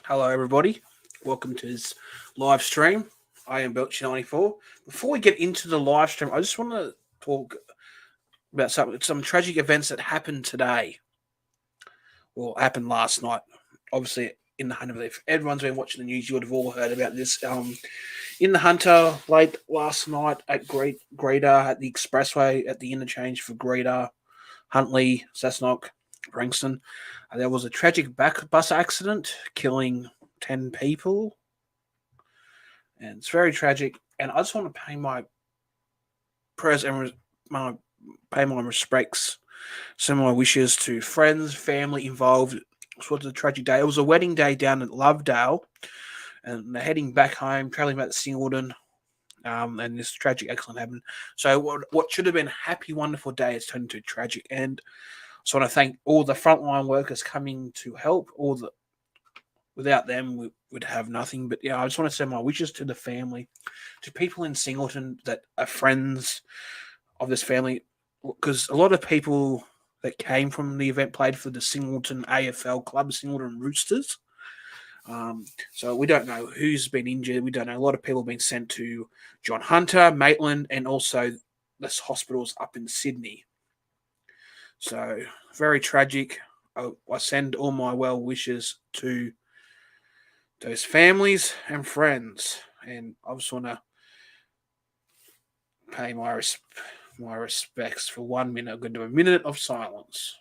Hello, everybody. Welcome to this live stream. I am Belch94. Before we get into the live stream, I just want to talk about some tragic events that happened today, or happened last night. Obviously, in the Hunter, if everyone's been watching the news, you would have all heard about this. In the Hunter, late last night at Greater at the expressway at the interchange for Greater, Huntley, Cessnock, Frankston, there was a tragic bus accident killing 10 people, and it's very tragic. And I just want to pay my prayers and pay my respects, send my wishes to friends, family involved. It was a tragic day. It was a wedding day down at Lovedale, and they're heading back home, traveling back to Singleton. And this tragic accident happened. So what should have been a happy, wonderful day has turned into tragic. And so I want to thank all the frontline workers coming to help. Without them, we would have nothing. But yeah, I just want to send my wishes to the family, to people in Singleton that are friends of this family, because a lot of people that came from the event played for the Singleton AFL club, Singleton Roosters. So we don't know who's been injured. We don't know. A lot of people have been sent to John Hunter, Maitland, and also the hospitals up in Sydney. So very tragic. I send all my well wishes to those families and friends, and I just want to pay my respects for 1 minute. I'm going to do a minute of silence.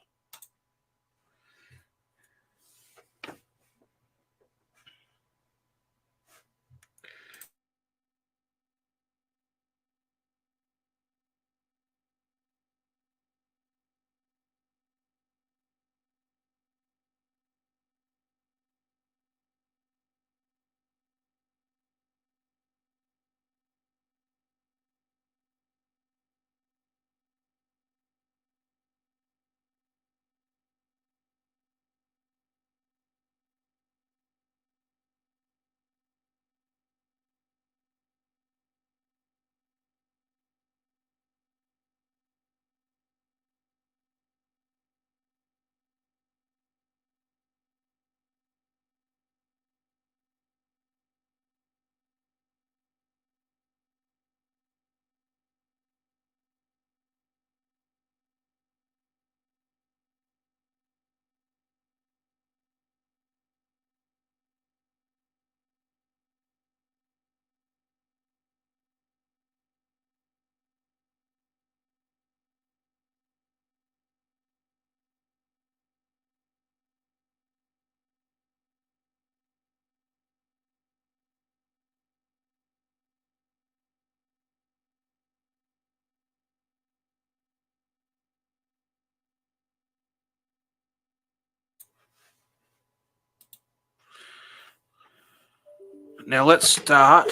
Now let's start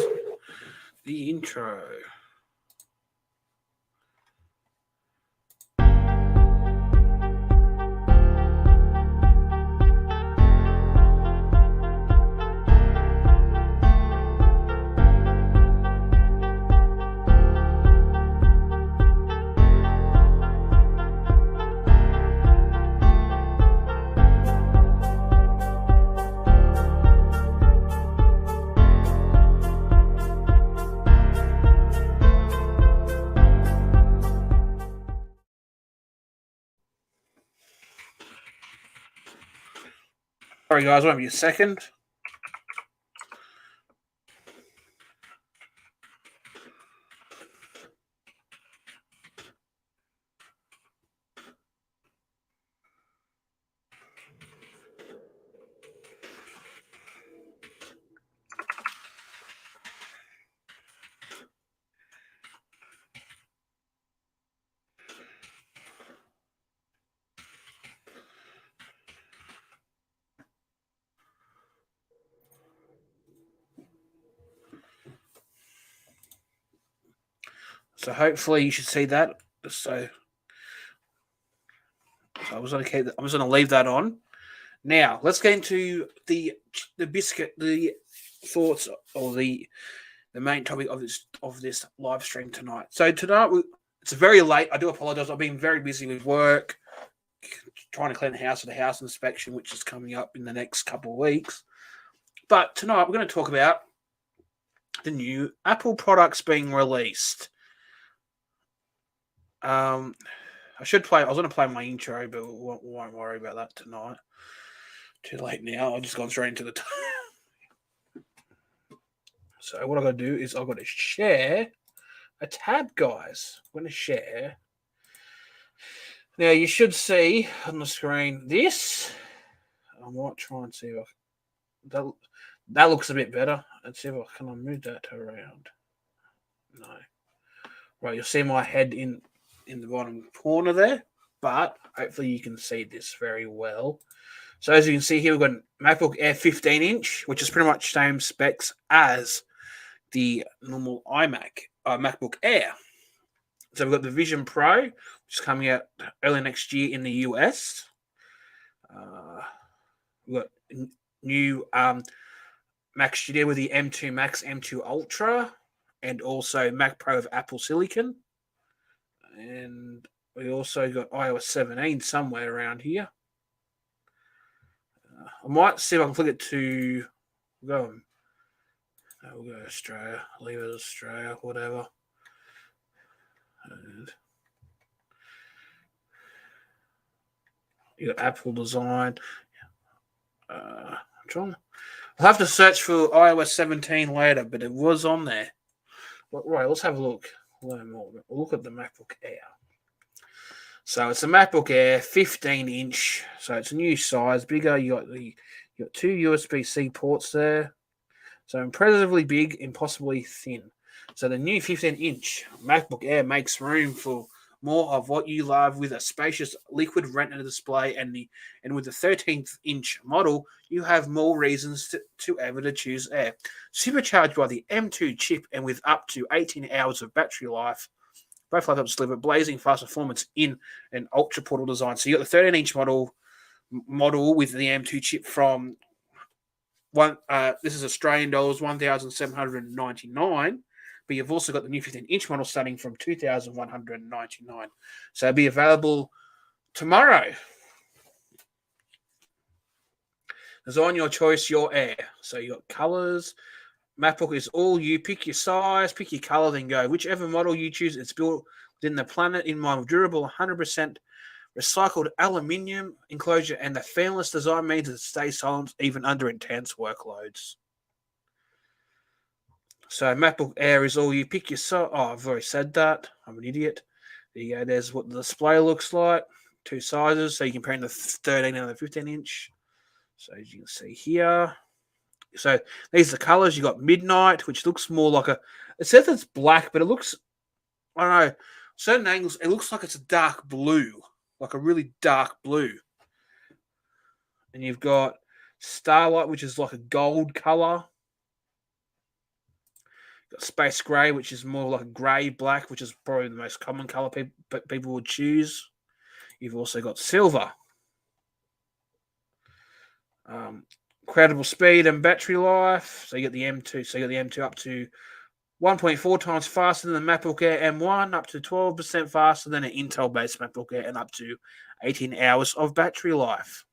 the intro. Sorry, guys, won't be a second. So hopefully you should see that. So I was going to leave that on. Now let's get into the thoughts or the main topic of this live stream tonight. So tonight it's very late. I do apologize. I've been very busy with work, trying to clean the house for the house inspection, which is coming up in the next couple of weeks. But tonight we're going to talk about the new Apple products being released. I was going to play my intro, but we won't worry about that tonight. Too late now. I've just gone straight into the So what I've got to do is I've got to share a tab, guys. I'm going to share. Now, you should see on the screen this. I might try and see if that looks a bit better. Let's see if I can move that around. No. Right, you'll see my head in the bottom corner there, but hopefully you can see this very well. So as you can see here, we've got a MacBook Air 15-inch, which is pretty much same specs as the normal MacBook Air. So we've got the Vision Pro, which is coming out early next year in the US. We've got new Mac Studio with the M2 Max, M2 Ultra, and also Mac Pro of Apple Silicon. And we also got iOS 17 somewhere around here. I might see if I can flick it to we'll go Australia, leave it Australia, whatever. And you got Apple design. I'll have to search for iOS 17 later, but it was on there. Right, let's have a look. Learn more. We'll look at the MacBook Air. So it's a MacBook Air 15-inch. So it's a new size, bigger. You got two USB-C ports there. So impressively big, impossibly thin. So the new 15-inch MacBook Air makes room for more of what you love with a spacious liquid retina display, and with the 13th-inch model, you have more reasons to ever to choose Air. Supercharged by the M2 chip and with up to 18 hours of battery life, both laptops deliver blazing fast performance in an ultra portable design. So you got the 13-inch model with the M2 chip from this is Australian dollars, $1,799. But you've also got the new 15-inch model starting from $2,199. So it'll be available tomorrow. Design your choice, your Air. So you got colors. MacBook is all you. Pick your size, pick your color, then go. Whichever model you choose, it's built within the planet in mind with durable 100% recycled aluminium enclosure, and the fanless design means it stays silent even under intense workloads. So MacBook Air is all you. Pick your size. Oh, I've already said that. I'm an idiot. There you go. There's what the display looks like. Two sizes. So you're comparing the 13 and the 15-inch. So as you can see here. So these are the colors. You got Midnight, which looks more like it says it's black, but it looks, I don't know, certain angles, it looks like it's a dark blue, like a really dark blue. And you've got Starlight, which is like a gold color. You've got Space Gray, which is more like a gray black, which is probably the most common color people would choose. You've also got Silver. Incredible speed and battery life. So you get the M2. So you got the M2 up to 1.4 times faster than the MacBook Air M1, up to 12% faster than an Intel-based MacBook Air, and up to 18 hours of battery life.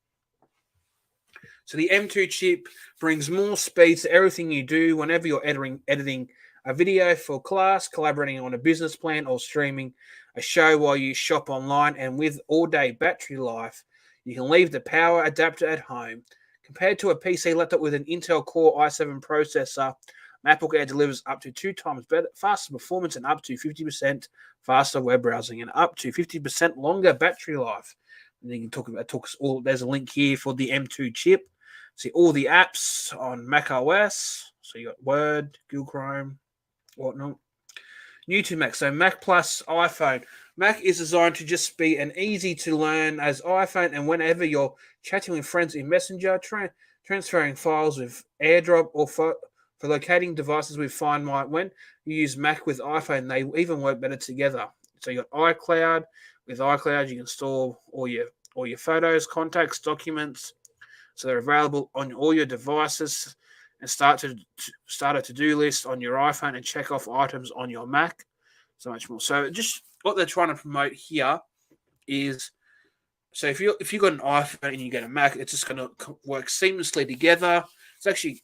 So the M2 chip brings more speed to everything you do whenever you're editing a video for class, collaborating on a business plan, or streaming a show while you shop online. And with all-day battery life, you can leave the power adapter at home. Compared to a PC laptop with an Intel Core i7 processor, MacBook Air delivers up to 2 times better, faster performance, and up to 50% faster web browsing, and up to 50% longer battery life. And you can talk about there's a link here for the M2 chip. See all the apps on Mac OS. So you got Word, Google Chrome, whatnot. New to Mac, so Mac plus iPhone. Mac is designed to just be an easy to learn as iPhone, and whenever you're chatting with friends in Messenger, transferring files with AirDrop, or for locating devices with Find My. When you use Mac with iPhone, they even work better together. So you got iCloud. With iCloud, you can store all your photos, contacts, documents. So they're available on all your devices, and start a to-do list on your iPhone and check off items on your Mac. So much more. So just what they're trying to promote here is, so if you've got an iPhone and you get a Mac, it's just going to work seamlessly together. It's actually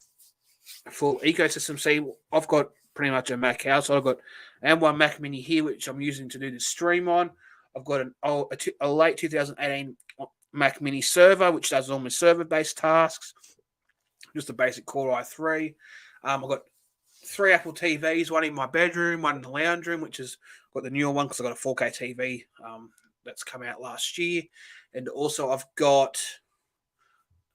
full ecosystem. See, I've got pretty much a Mac house. I've got M1 Mac Mini here, which I'm using to do this stream on. I've got a late 2018 Mac Mini server, which does all my server-based tasks. Just a basic Core i3. I've got 3 Apple TVs, one in my bedroom, one in the lounge room, which is got the newer one because I've got a 4K TV that's come out last year. And also I've got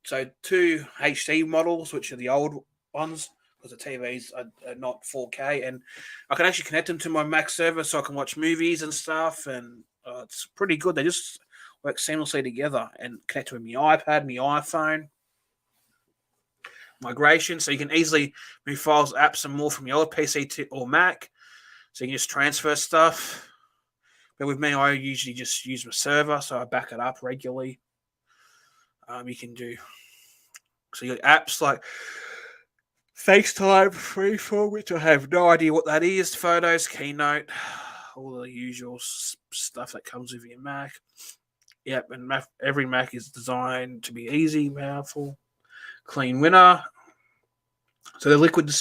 2 HD models, which are the old ones, because the TVs are not 4K. And I can actually connect them to my Mac server so I can watch movies and stuff. And it's pretty good. They just work seamlessly together and connect to my iPad, my iPhone. Migration, so you can easily move files, apps, and more from your old PC to or Mac. So you can just transfer stuff. But with me, I usually just use my server, so I back it up regularly. You can do so. You got apps like FaceTime, Freeform, which I have no idea what that is. Photos, Keynote, all the usual stuff that comes with your Mac. Yep, and every Mac is designed to be easy, powerful, clean winner. So the liquid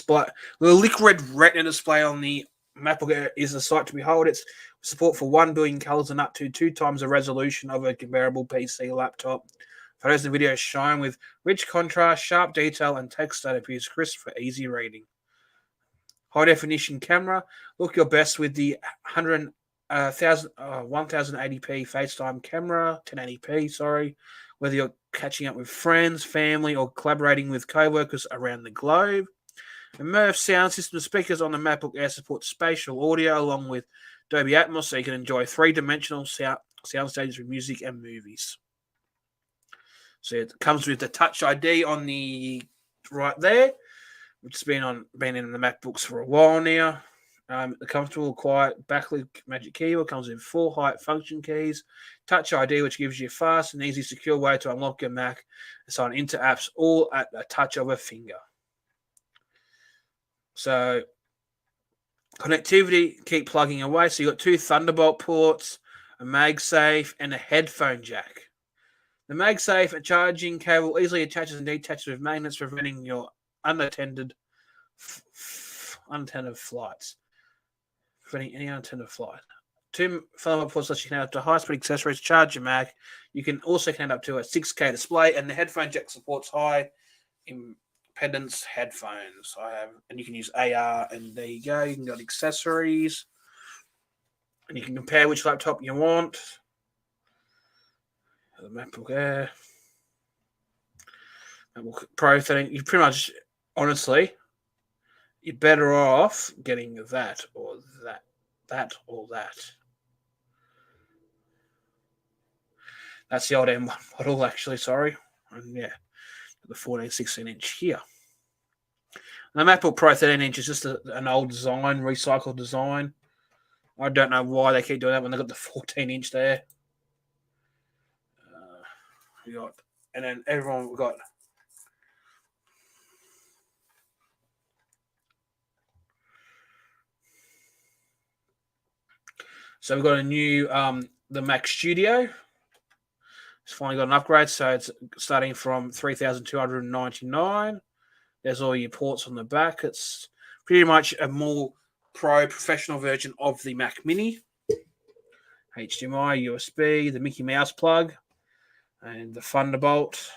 retina display on the MacBook Air is a sight to behold. It's support for 1 billion colors and up to 2 times the resolution of a comparable PC laptop. Photos and videos shine with rich contrast, sharp detail, and text that appears crisp for easy reading. High definition camera. Look your best with the 1080p FaceTime camera, 1080p, sorry. Whether you're catching up with friends, family, or collaborating with co-workers around the globe. Immersive sound system speakers on the MacBook Air support spatial audio along with Dolby Atmos, so you can enjoy 3-dimensional sound stages with music and movies. So it comes with the Touch ID on the right there, which has been in the MacBooks for a while now. The comfortable, quiet, backlit Magic Keyboard comes with 4 height function keys. Touch ID, which gives you a fast and easy, secure way to unlock your Mac and sign into apps all at a touch of a finger. So, connectivity, keep plugging away. So, you've got 2 Thunderbolt ports, a MagSafe, and a headphone jack. The MagSafe, a charging cable, easily attaches and detaches with magnets, preventing your unattended flights. Preventing any unattended flight. 2 Thunderbolt ports let you connect up to high-speed accessories, charge your Mac. You can also connect up to a 6K display, and the headphone jack supports high impedance headphones. And you can use AR, and there you go. You can get accessories, and you can compare which laptop you want. The MacBook Air, MacBook Pro 13. You pretty much, honestly, you're better off getting that or that or that. That's the old M1 model, actually, sorry. And yeah, the 16-inch here. And the MacBook Pro 13-inch is just an old design, recycled design. I don't know why they keep doing that when they've got the 14-inch there. And then everyone got... So we've got a new, the Mac Studio. It's finally got an upgrade, so it's starting from $3,299. There's all your ports on the back. It's pretty much a more professional version of the Mac Mini. HDMI, USB, the Mickey Mouse plug, and the Thunderbolt.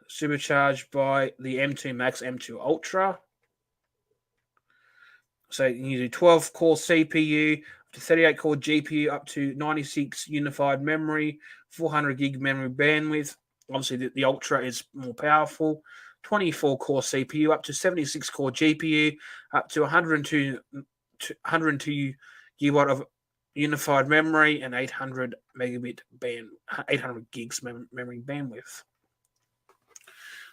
Supercharged by the M2 Max, M2 Ultra. So you can do 12-core CPU, up to 38-core GPU, up to 96 unified memory, 400 gig memory bandwidth. Obviously, the Ultra is more powerful. 24-core CPU, up to 76-core GPU, up to 102 gigabyte of unified memory, and 800 gigs memory bandwidth.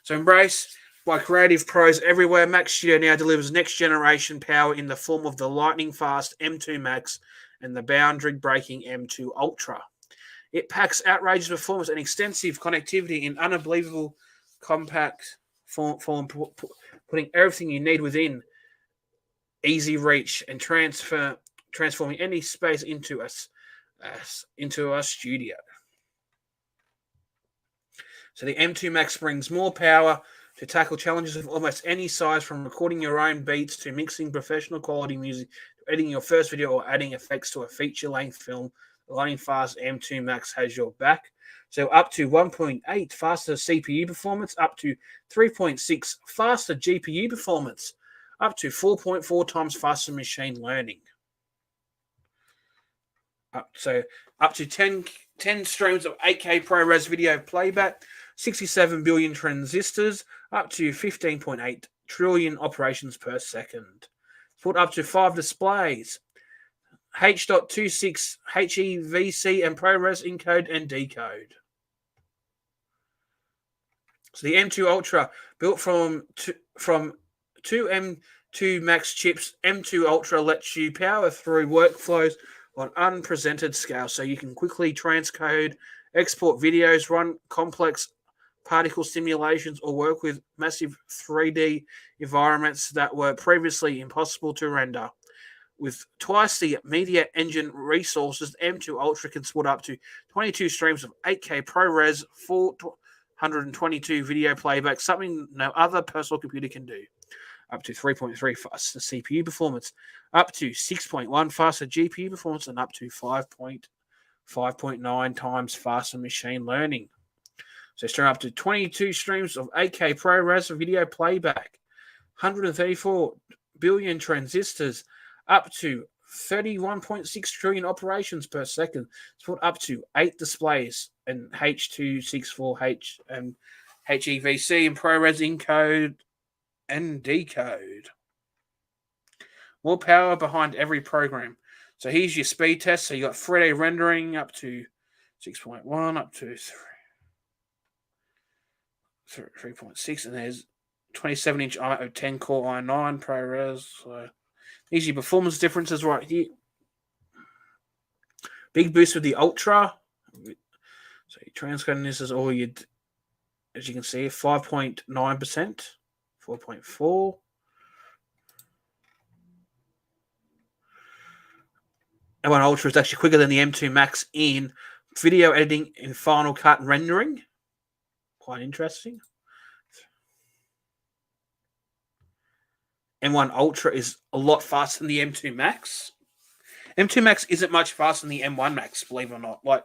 So embrace by creative pros everywhere. Mac Studio now delivers next-generation power in the form of the lightning-fast M2 Max and the boundary-breaking M2 Ultra. It packs outrageous performance and extensive connectivity in unbelievable compact form, putting everything you need within easy reach and transforming any space into a studio. So the M2 Max brings more power to tackle challenges of almost any size, from recording your own beats to mixing professional quality music, to editing your first video or adding effects to a feature-length film. The lightning fast M2 Max has your back. So up to 1.8 faster CPU performance, up to 3.6 faster GPU performance, up to 4.4 times faster machine learning. Up to 10 streams of 8K ProRes video playback, 67 billion transistors, up to 15.8 trillion operations per second. Put up to 5 displays, H.26 HEVC and ProRes encode and decode. So the M2 Ultra, built from two M2 Max chips, M2 Ultra lets you power through workflows on unprecedented scale, so you can quickly transcode, export videos, run complex particle simulations, or work with massive 3D environments that were previously impossible to render. With twice the media engine resources, M2 Ultra can support up to 22 streams of 8K ProRes, 422 video playback, something no other personal computer can do. Up to 3.3 faster CPU performance, up to 6.1 faster GPU performance, and up to 5.9 times faster machine learning. So stream up to 22 streams of 8K ProRes video playback, 134 billion transistors, up to 31.6 trillion operations per second. Support up to 8 displays and H.264 and HEVC and ProRes encode and decode. More power behind every program. So here's your speed test. So you got 3D rendering up to 6.1, up to 3.6, and there's 27-inch 10-core i9 ProRes. So these are your performance differences right here. Big boost with the Ultra. So your transcoding, this is all you, as you can see, 5.9%, 4.4. M1 Ultra is actually quicker than the M2 Max in video editing in Final Cut rendering. Quite interesting. M1 Ultra is a lot faster than the M2 Max. M2 Max isn't much faster than the M1 Max, believe it or not. Like,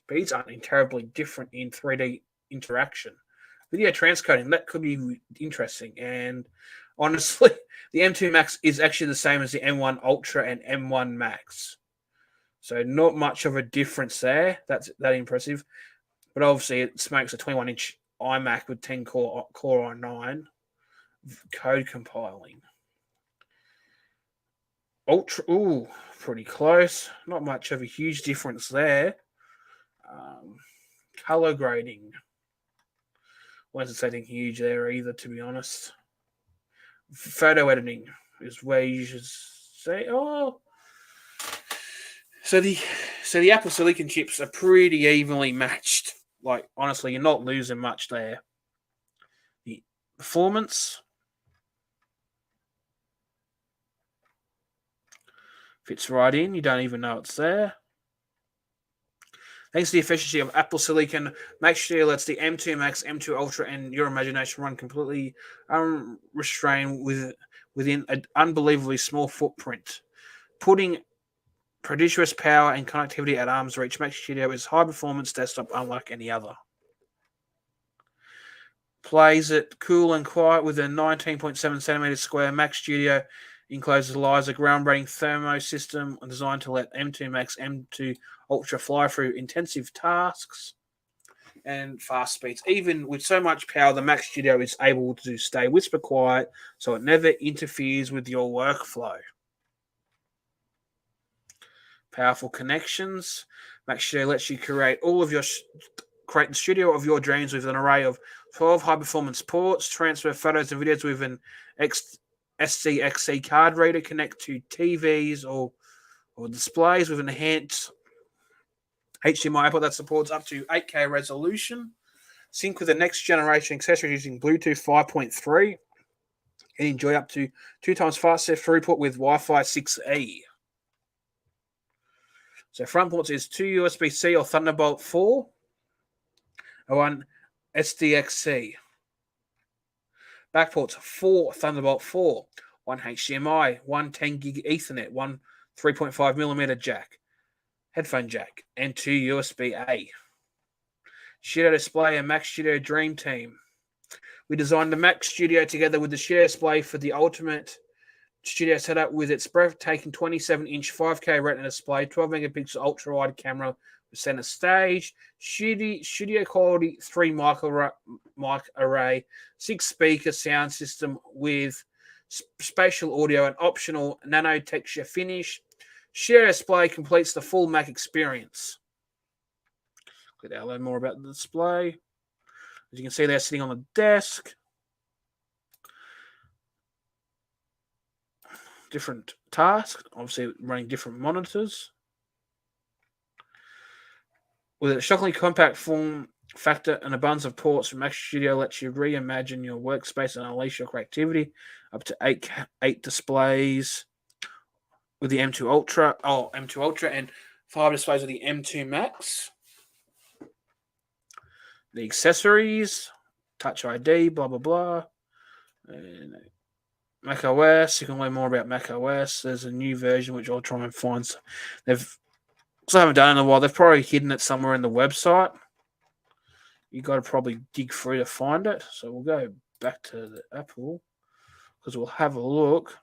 speeds aren't terribly different in 3D interaction. Video transcoding, that could be interesting. And honestly, the M2 Max is actually the same as the M1 Ultra and M1 Max. So not much of a difference there. That's that impressive. But obviously it smokes a 21-inch iMac with 10-core i9 code compiling. Ultra, ooh, pretty close. Not much of a huge difference there. Color grading. Wasn't anything huge there either, to be honest. Photo editing is where you should say, oh. So the Apple Silicon chips are pretty evenly matched. Like, honestly, you're not losing much there. The performance fits right in. You don't even know it's there. Thanks to the efficiency of Apple Silicon, Max Studio lets the M2 Max, M2 Ultra, and your imagination run completely unrestrained within an unbelievably small footprint. Putting prodigious power and connectivity at arm's reach, Max Studio is high-performance desktop unlike any other. Plays it cool and quiet with a 19.7 centimeter square. Max Studio encloses a groundbreaking thermo system designed to let M2 Max, M2 Ultra fly through intensive tasks and fast speeds. Even with so much power, the Mac Studio is able to stay whisper quiet, so it never interferes with your workflow. Powerful connections. Mac Studio lets you create the studio of your dreams with an array of 12 high-performance ports, transfer photos and videos with an SDXC card reader, connect to TVs or displays with an enhanced HDMI output that supports up to 8K resolution. Sync with the next generation accessories using Bluetooth 5.3 and enjoy up to 2 times faster throughput with Wi-Fi 6E. So front ports is 2 USB-C or Thunderbolt 4 and 1 SDXC. Backports 4 Thunderbolt 4, 1 HDMI, 1 10 gig Ethernet, 1 3.5mm jack, headphone jack, and 2 USB-A. Studio Display and Mac Studio Dream Team. We designed the Mac Studio together with the Studio Display for the ultimate studio setup with its breathtaking 27-inch 5K Retina display, 12-megapixel ultra-wide camera with center stage, studio quality 3 mic array, 6-speaker sound system with spatial audio and optional nano texture finish. Studio Display completes the full Mac experience. Click to learn more about the display. As you can see, they're sitting on the desk. Different tasks, obviously running different monitors. With a shockingly compact form factor and abundance of ports, Mac Studio lets you reimagine your workspace and unleash your creativity. Up to eight displays with the M2 Ultra, and 5 displays with the M2 Max. The accessories, Touch ID, blah blah blah. And Mac OS, you can learn more about Mac OS. There's a new version which I'll try and find. Because I haven't done it in a while. They've probably hidden it somewhere in the website. You got to probably dig through to find it. So we'll go back to the Apple because we'll have a look.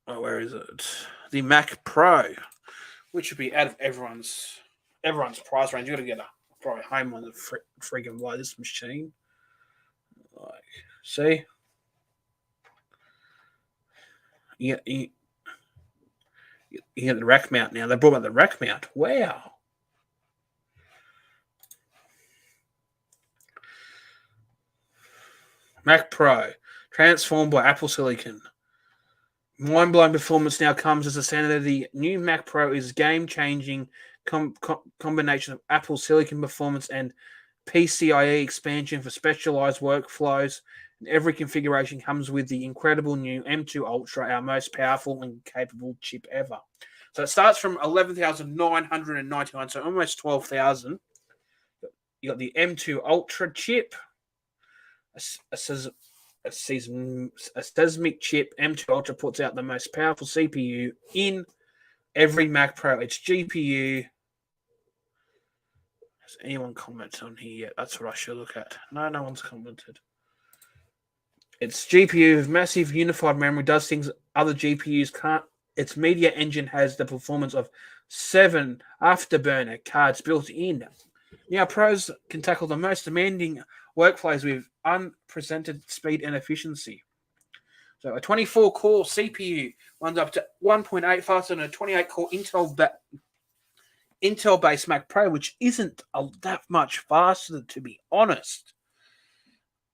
Oh, where is it? The Mac Pro, which would be out of everyone's price range. You got to get a probably home on the freaking buy this machine. Like, see, you get the rack mount now. They brought out the rack mount. Wow. Mac Pro, transformed by Apple Silicon. Mind-blowing performance now comes as a standard. The new Mac Pro is game-changing combination of Apple Silicon performance and PCIe expansion for specialized workflows. And every configuration comes with the incredible new M2 Ultra, our most powerful and capable chip ever. So it starts from $11,999, so almost $12,000. You got the M2 Ultra chip, a seismic chip. M2 Ultra puts out the most powerful CPU in every Mac Pro. Its GPU. Has anyone commented on here yet? That's what I should look at. No one's commented. Its GPU with massive unified memory does things other GPUs can't. Its media engine has the performance of 7 afterburner cards built in. Now, pros can tackle the most demanding workflows with unprecedented speed and efficiency. So a 24-core CPU runs up to 1.8 faster than a 28-core Intel-based Mac Pro, which isn't that much faster, to be honest.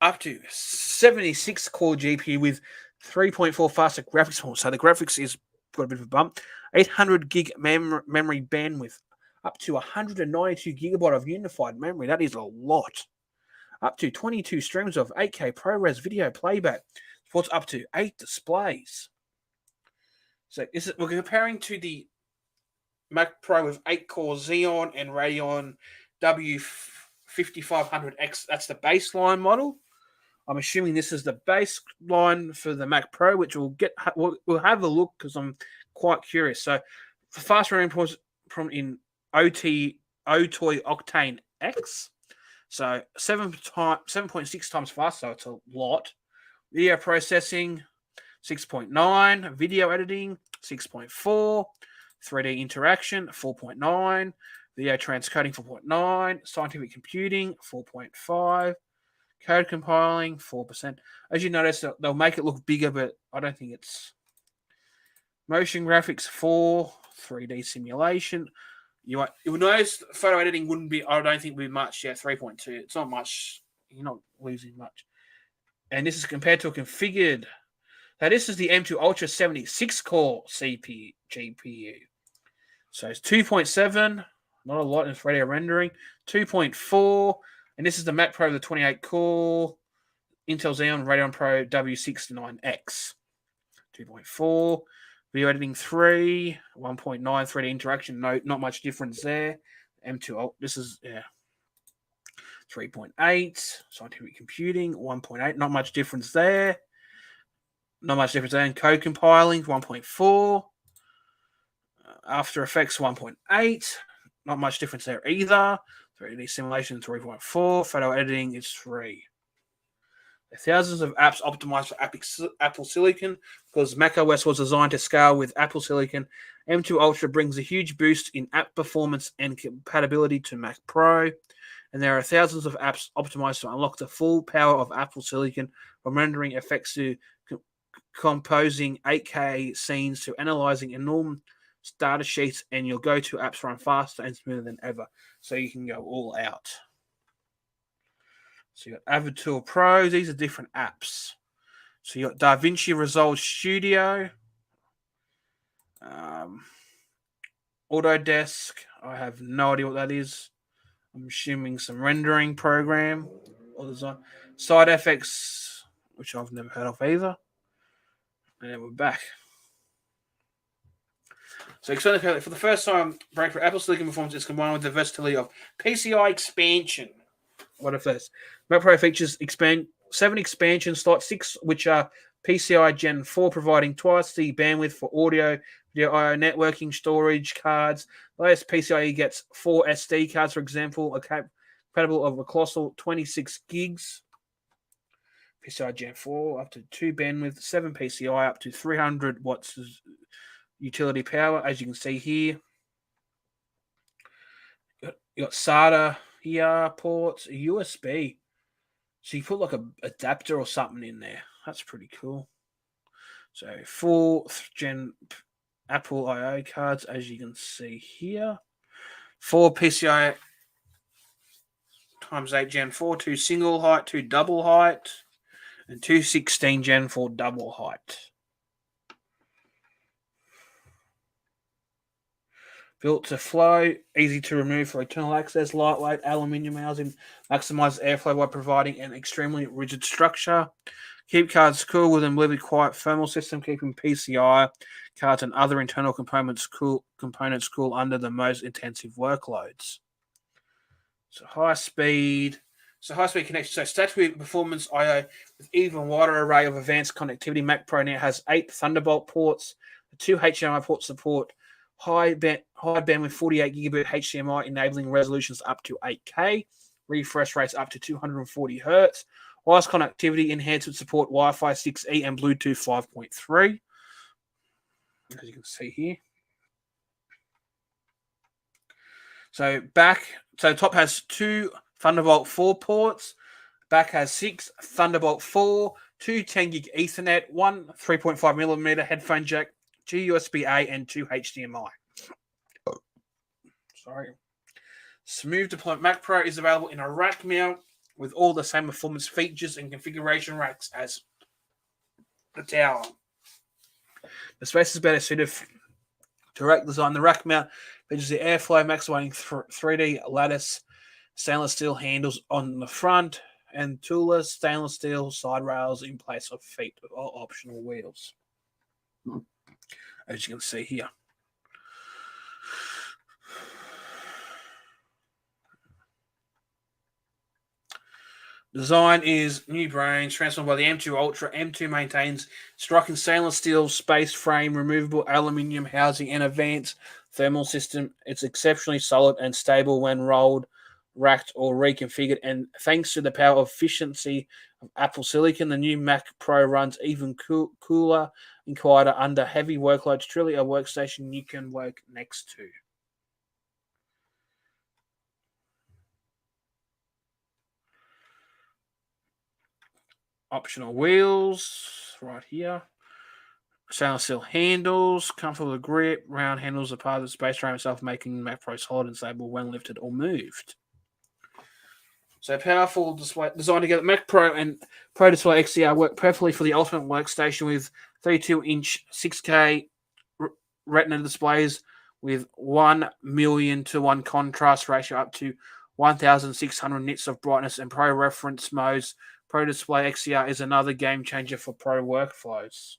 Up to 76-core GPU with 3.4 faster graphics power. So the graphics is got a bit of a bump. 800 gig memory bandwidth. Up to 192 gigabyte of unified memory. That is a lot. Up to 22 streams of 8K ProRes video playback. Supports up to 8 displays. So we're comparing to the Mac Pro with 8-core Xeon and Radeon W5500X. That's the baseline model. I'm assuming this is the baseline for the Mac Pro, which we'll have a look because I'm quite curious. So for fast RAM from in OTOY Octane X, so 7.6 times faster, so it's a lot. Video processing 6.9, video editing 6.4, 3D interaction 4.9, video transcoding 4.9, scientific computing 4.5. Code compiling, 4%. As you notice, they'll make it look bigger, but I don't think it's... Motion graphics, 4. 3D simulation. You'll notice photo editing I don't think would be much. Yeah, 3.2. It's not much. You're not losing much. And this is compared to a configured... Now, this is the M2 Ultra 76-core GPU. So it's 2.7. Not a lot in 3D rendering. 2.4... And this is the Mac Pro, the 28-core Intel Xeon Radeon Pro W69X. 2.4. Video editing 3, 1.9 3D interaction. No, not much difference there. M2, this is 3.8. Scientific computing, 1.8. Not much difference there. Not much difference there. And code compiling, 1.4. After Effects, 1.8. Not much difference there either. 3D simulation, 3.4. Photo editing is 3. Thousands of apps optimized for Apple Silicon because macOS was designed to scale with Apple Silicon. M2 Ultra brings a huge boost in app performance and compatibility to Mac Pro. And there are thousands of apps optimized to unlock the full power of Apple Silicon, from rendering effects to composing 8K scenes to analyzing enormous data sheets, and your go-to apps run faster and smoother than ever. So you can go all out. So you got Avatar Pro. These are different apps. So you got DaVinci Resolve Studio, Autodesk. I have no idea what that is. I'm assuming some rendering program or design. SideFX, which I've never heard of either. And then we're back. So explain for the first time, breakthrough Apple Silicon performance is combined with the versatility of PCI expansion. What if this? Mac Pro features 7 expansion slots, 6 which are PCI Gen 4, providing twice the bandwidth for audio, video, I/O, networking, storage cards. Latest PCIe gets 4 SD cards, for example, are compatible of a colossal 26 gigs. PCI Gen 4 up to 2 bandwidth, 7 PCI up to 300 watts utility power, as you can see here. You got SATA here, ports, a USB. So you put like a adapter or something in there. That's pretty cool. So 4th gen Apple I/O cards, as you can see here. 4 PCI times 8 Gen 4, 2 single height, 2 double height, and 2 16 Gen 4 double height. Built to flow, easy to remove for internal access, lightweight aluminium housing, maximizes airflow by providing an extremely rigid structure. Keep cards cool with a really quiet thermal system, keeping PCI cards and other internal components cool under the most intensive workloads. So high speed connection. So statutory performance I/O with even wider array of advanced connectivity. Mac Pro now has 8 Thunderbolt ports. The 2 HDMI ports support high bandwidth 48 gigabit HDMI, enabling resolutions up to 8K, refresh rates up to 240 Hz. Wireless connectivity enhancements support Wi-Fi 6E and Bluetooth 5.3, as you can see here. So top has 2 Thunderbolt 4 ports. Back has 6 Thunderbolt 4, 2 10 gig Ethernet, 1 3.5mm headphone jack, 2 USB-A, and 2 HDMI. Smooth deployment. Mac Pro is available in a rack mount with all the same performance features and configuration racks as the tower. The space is better suited to rack design. The rack mount features the airflow, maximizing 3D lattice, stainless steel handles on the front, and toolless stainless steel side rails in place of feet or optional wheels, as you can see here. Design is new brains transformed by the M2 Ultra. M2 maintains striking stainless steel space frame, removable aluminium housing, and advanced thermal system. It's exceptionally solid and stable when rolled, racked, or reconfigured. And thanks to the power of efficiency of Apple Silicon, the new Mac Pro runs even cooler and quieter under heavy workloads. Truly a workstation you can work next to. Optional wheels right here. Stainless steel handles, comfortable grip, round handles are part of the space frame itself, making Mac Pro solid and stable when lifted or moved. So powerful display designed together. Mac Pro and Pro Display XDR work perfectly for the ultimate workstation with 32-inch 6K Retina displays with 1,000,000:1 contrast ratio up to 1,600 nits of brightness and Pro reference modes. Pro Display XDR is another game changer for Pro workflows.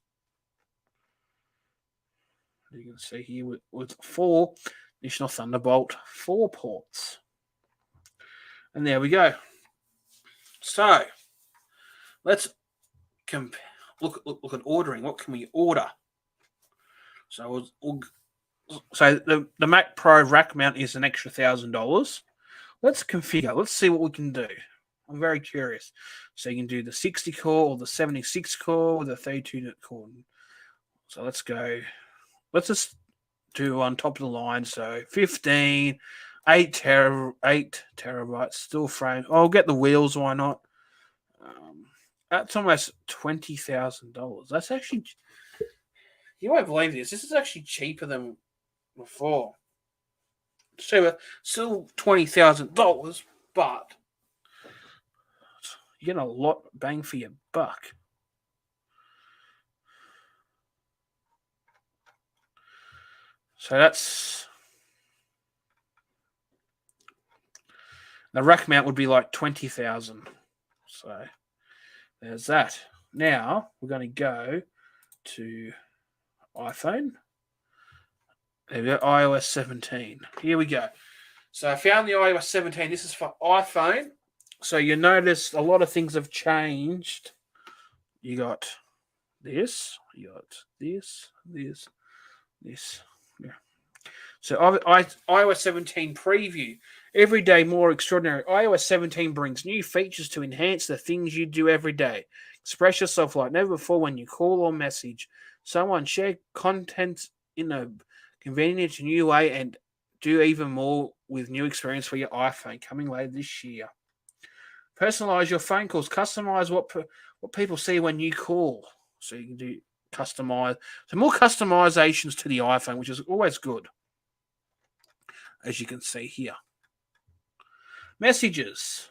You can see here with 4 additional Thunderbolt 4 ports. And there we go. So let's look at ordering. What can we order? So the Mac Pro rack mount is an extra $1,000. Let's configure. Let's see what we can do. I'm very curious. So you can do the 60 core or the 76 core or the 32 core. So let's go. Let's just do on top of the line. So 15, 8 terabytes, still frame. I'll get the wheels. Why not? That's almost $20,000. That's actually, you won't believe this. This is actually cheaper than before. So still $20,000, but you get a lot bang for your buck. So that's the rack mount would be like $20,000. So there's that. Now we're going to go to iPhone. There we go, iOS 17. Here we go. So I found the iOS 17. This is for iPhone. So you notice a lot of things have changed. You got this. You got this. Yeah. So iOS 17 preview. Every day more extraordinary. iOS 17 brings new features to enhance the things you do every day. Express yourself like never before when you call or message someone. Share content in a convenient new way and do even more with new experience for your iPhone coming later this year. Personalize your phone calls. Customize what people see when you call. So you can do customize. So more customizations to the iPhone, which is always good, as you can see here. Messages.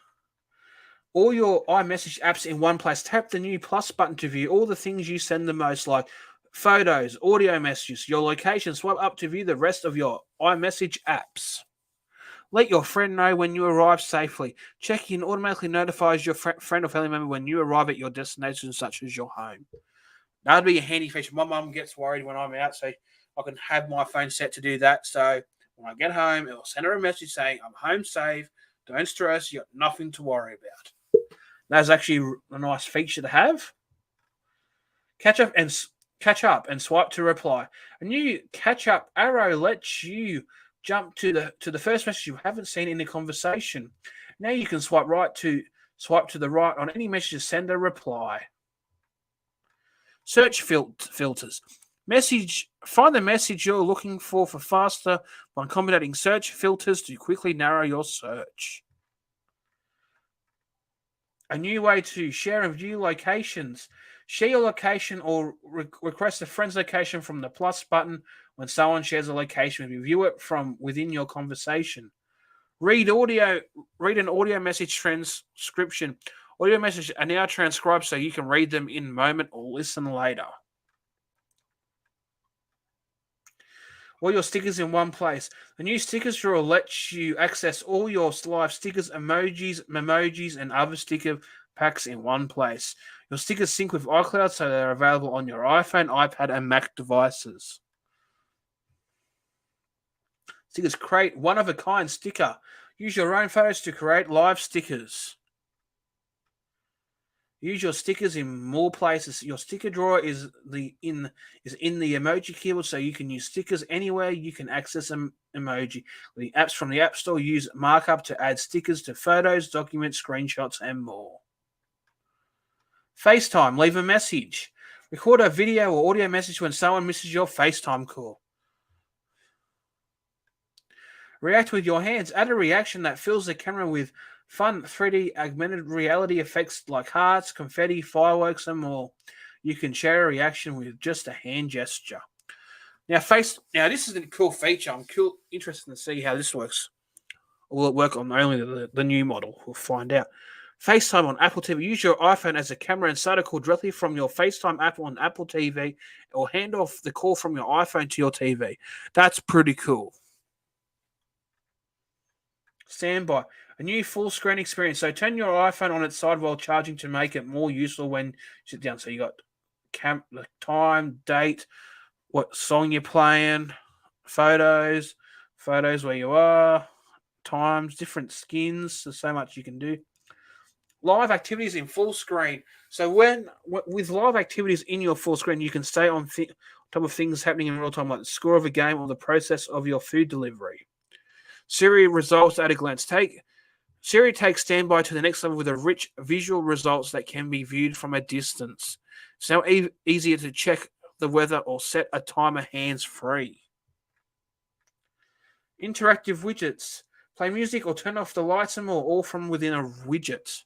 All your iMessage apps in one place. Tap the new plus button to view all the things you send the most, like photos, audio messages, your location. Swipe up to view the rest of your iMessage apps. Let your friend know when you arrive safely. Check-in automatically notifies your friend or family member when you arrive at your destination, such as your home. That would be a handy feature. My mum gets worried when I'm out, so I can have my phone set to do that. So when I get home, it'll send her a message saying, I'm home safe. Don't stress. You got nothing to worry about. That's actually a nice feature to have. Catch up and swipe to reply. A new catch up arrow lets you jump to the first message you haven't seen in the conversation. Now you can swipe to the right on any message to send a reply. Search filters. Find the message you're looking for faster by combinating search filters to quickly narrow your search. A new way to share and view locations. Share your location or request a friend's location from the plus button when someone shares a location. View it from within your conversation. Read an audio message transcription. Audio messages are now transcribed so you can read them in a moment or listen later. All your stickers in one place. The new stickers drawer lets you access all your live stickers, emojis, and other sticker packs in one place. Your stickers sync with iCloud so they're available on your iPhone, iPad, and Mac devices. Stickers. Create one-of-a-kind sticker. Use your own photos to create live stickers. Use your stickers in more places. Your sticker drawer is in the emoji keyboard, so you can use stickers anywhere you can access an emoji. The apps from the App Store use markup to add stickers to photos, documents, screenshots, and more. FaceTime. Leave a message. Record a video or audio message when someone misses your FaceTime call. React with your hands. Add a reaction that fills the camera with fun 3D augmented reality effects like hearts, confetti, fireworks, and more. You can share a reaction with just a hand gesture. Now, this is a cool feature. I'm interested to see how this works. Will it work on only the new model? We'll find out. FaceTime on Apple TV. Use your iPhone as a camera and start a call directly from your FaceTime app on Apple TV, or hand off the call from your iPhone to your TV. That's pretty cool. Standby. A new full screen experience. So turn your iPhone on its side while charging to make it more useful when you sit down. So you got the time, date, what song you're playing, photos, photos where you are, times, different skins. There's so much you can do. Live activities in full screen. So with live activities in your full screen, you can stay on top of things happening in real time, like the score of a game or the process of your food delivery. Siri results at a glance. Siri takes standby to the next level with a rich visual results that can be viewed from a distance. It's now easier to check the weather or set a timer hands-free. Interactive widgets. Play music or turn off the lights and more, all from within a widget.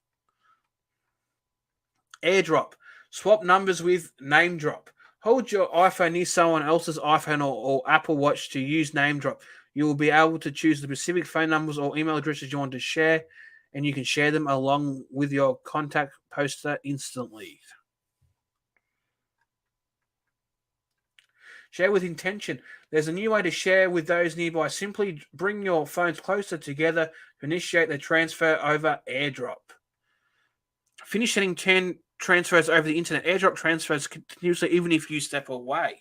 AirDrop. Swap numbers with Name Drop. Hold your iPhone near someone else's iPhone or Apple Watch to use Name Drop. You will be able to choose the specific phone numbers or email addresses you want to share, and you can share them along with your contact poster instantly. Share with intention. There's a new way to share with those nearby. Simply bring your phones closer together to initiate the transfer over AirDrop. Finish sending 10 transfers over the internet. AirDrop transfers continuously even if you step away.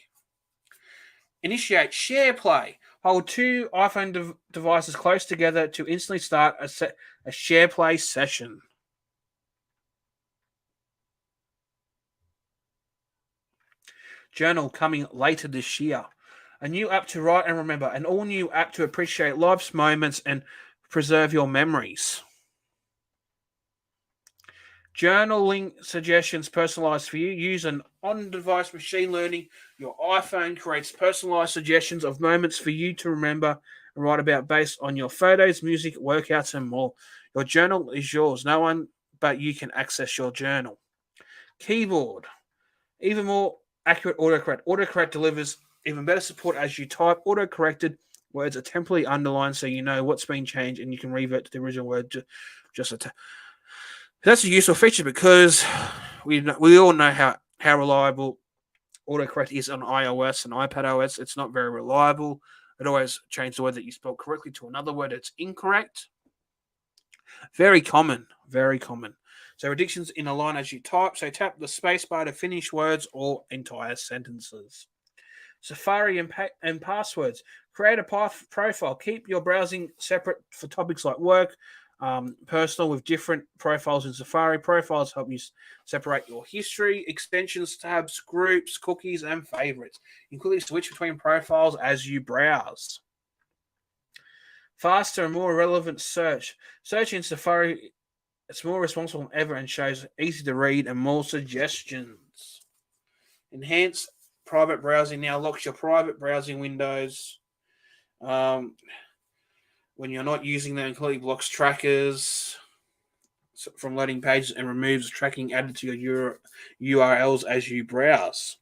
Initiate share play. Hold two iPhone devices close together to instantly start a share play session. Journal coming later this year. A new app to write and remember. An all-new app to appreciate life's moments and preserve your memories. Journaling suggestions personalized for you. Use an on-device machine learning. Your iPhone creates personalized suggestions of moments for you to remember and write about based on your photos, music, workouts, and more. Your journal is yours. No one but you can access your journal. Keyboard. Even more accurate autocorrect. Autocorrect delivers even better support as you type. Auto-corrected words are temporarily underlined so you know what's been changed and you can revert to the original word just a That's a useful feature because we all know how reliable autocorrect is on iOS and iPadOS. It's not very reliable. It always changes the word that you spelled correctly to another word that's incorrect. Very common. Very common. So predictions in a line as you type. So tap the spacebar to finish words or entire sentences. Safari and passwords. Create a profile. Keep your browsing separate for topics like work, personal with different profiles in Safari. Profiles help you separate your history, extensions, tabs, groups, cookies, and favorites. Including switch between profiles as you browse. Faster and more relevant search. Search in Safari it's more responsible than ever and shows easy to read and more suggestions. Enhance private browsing now locks your private browsing windows. When you're not using them, completely blocks trackers from loading pages and removes tracking added to your URLs as you browse.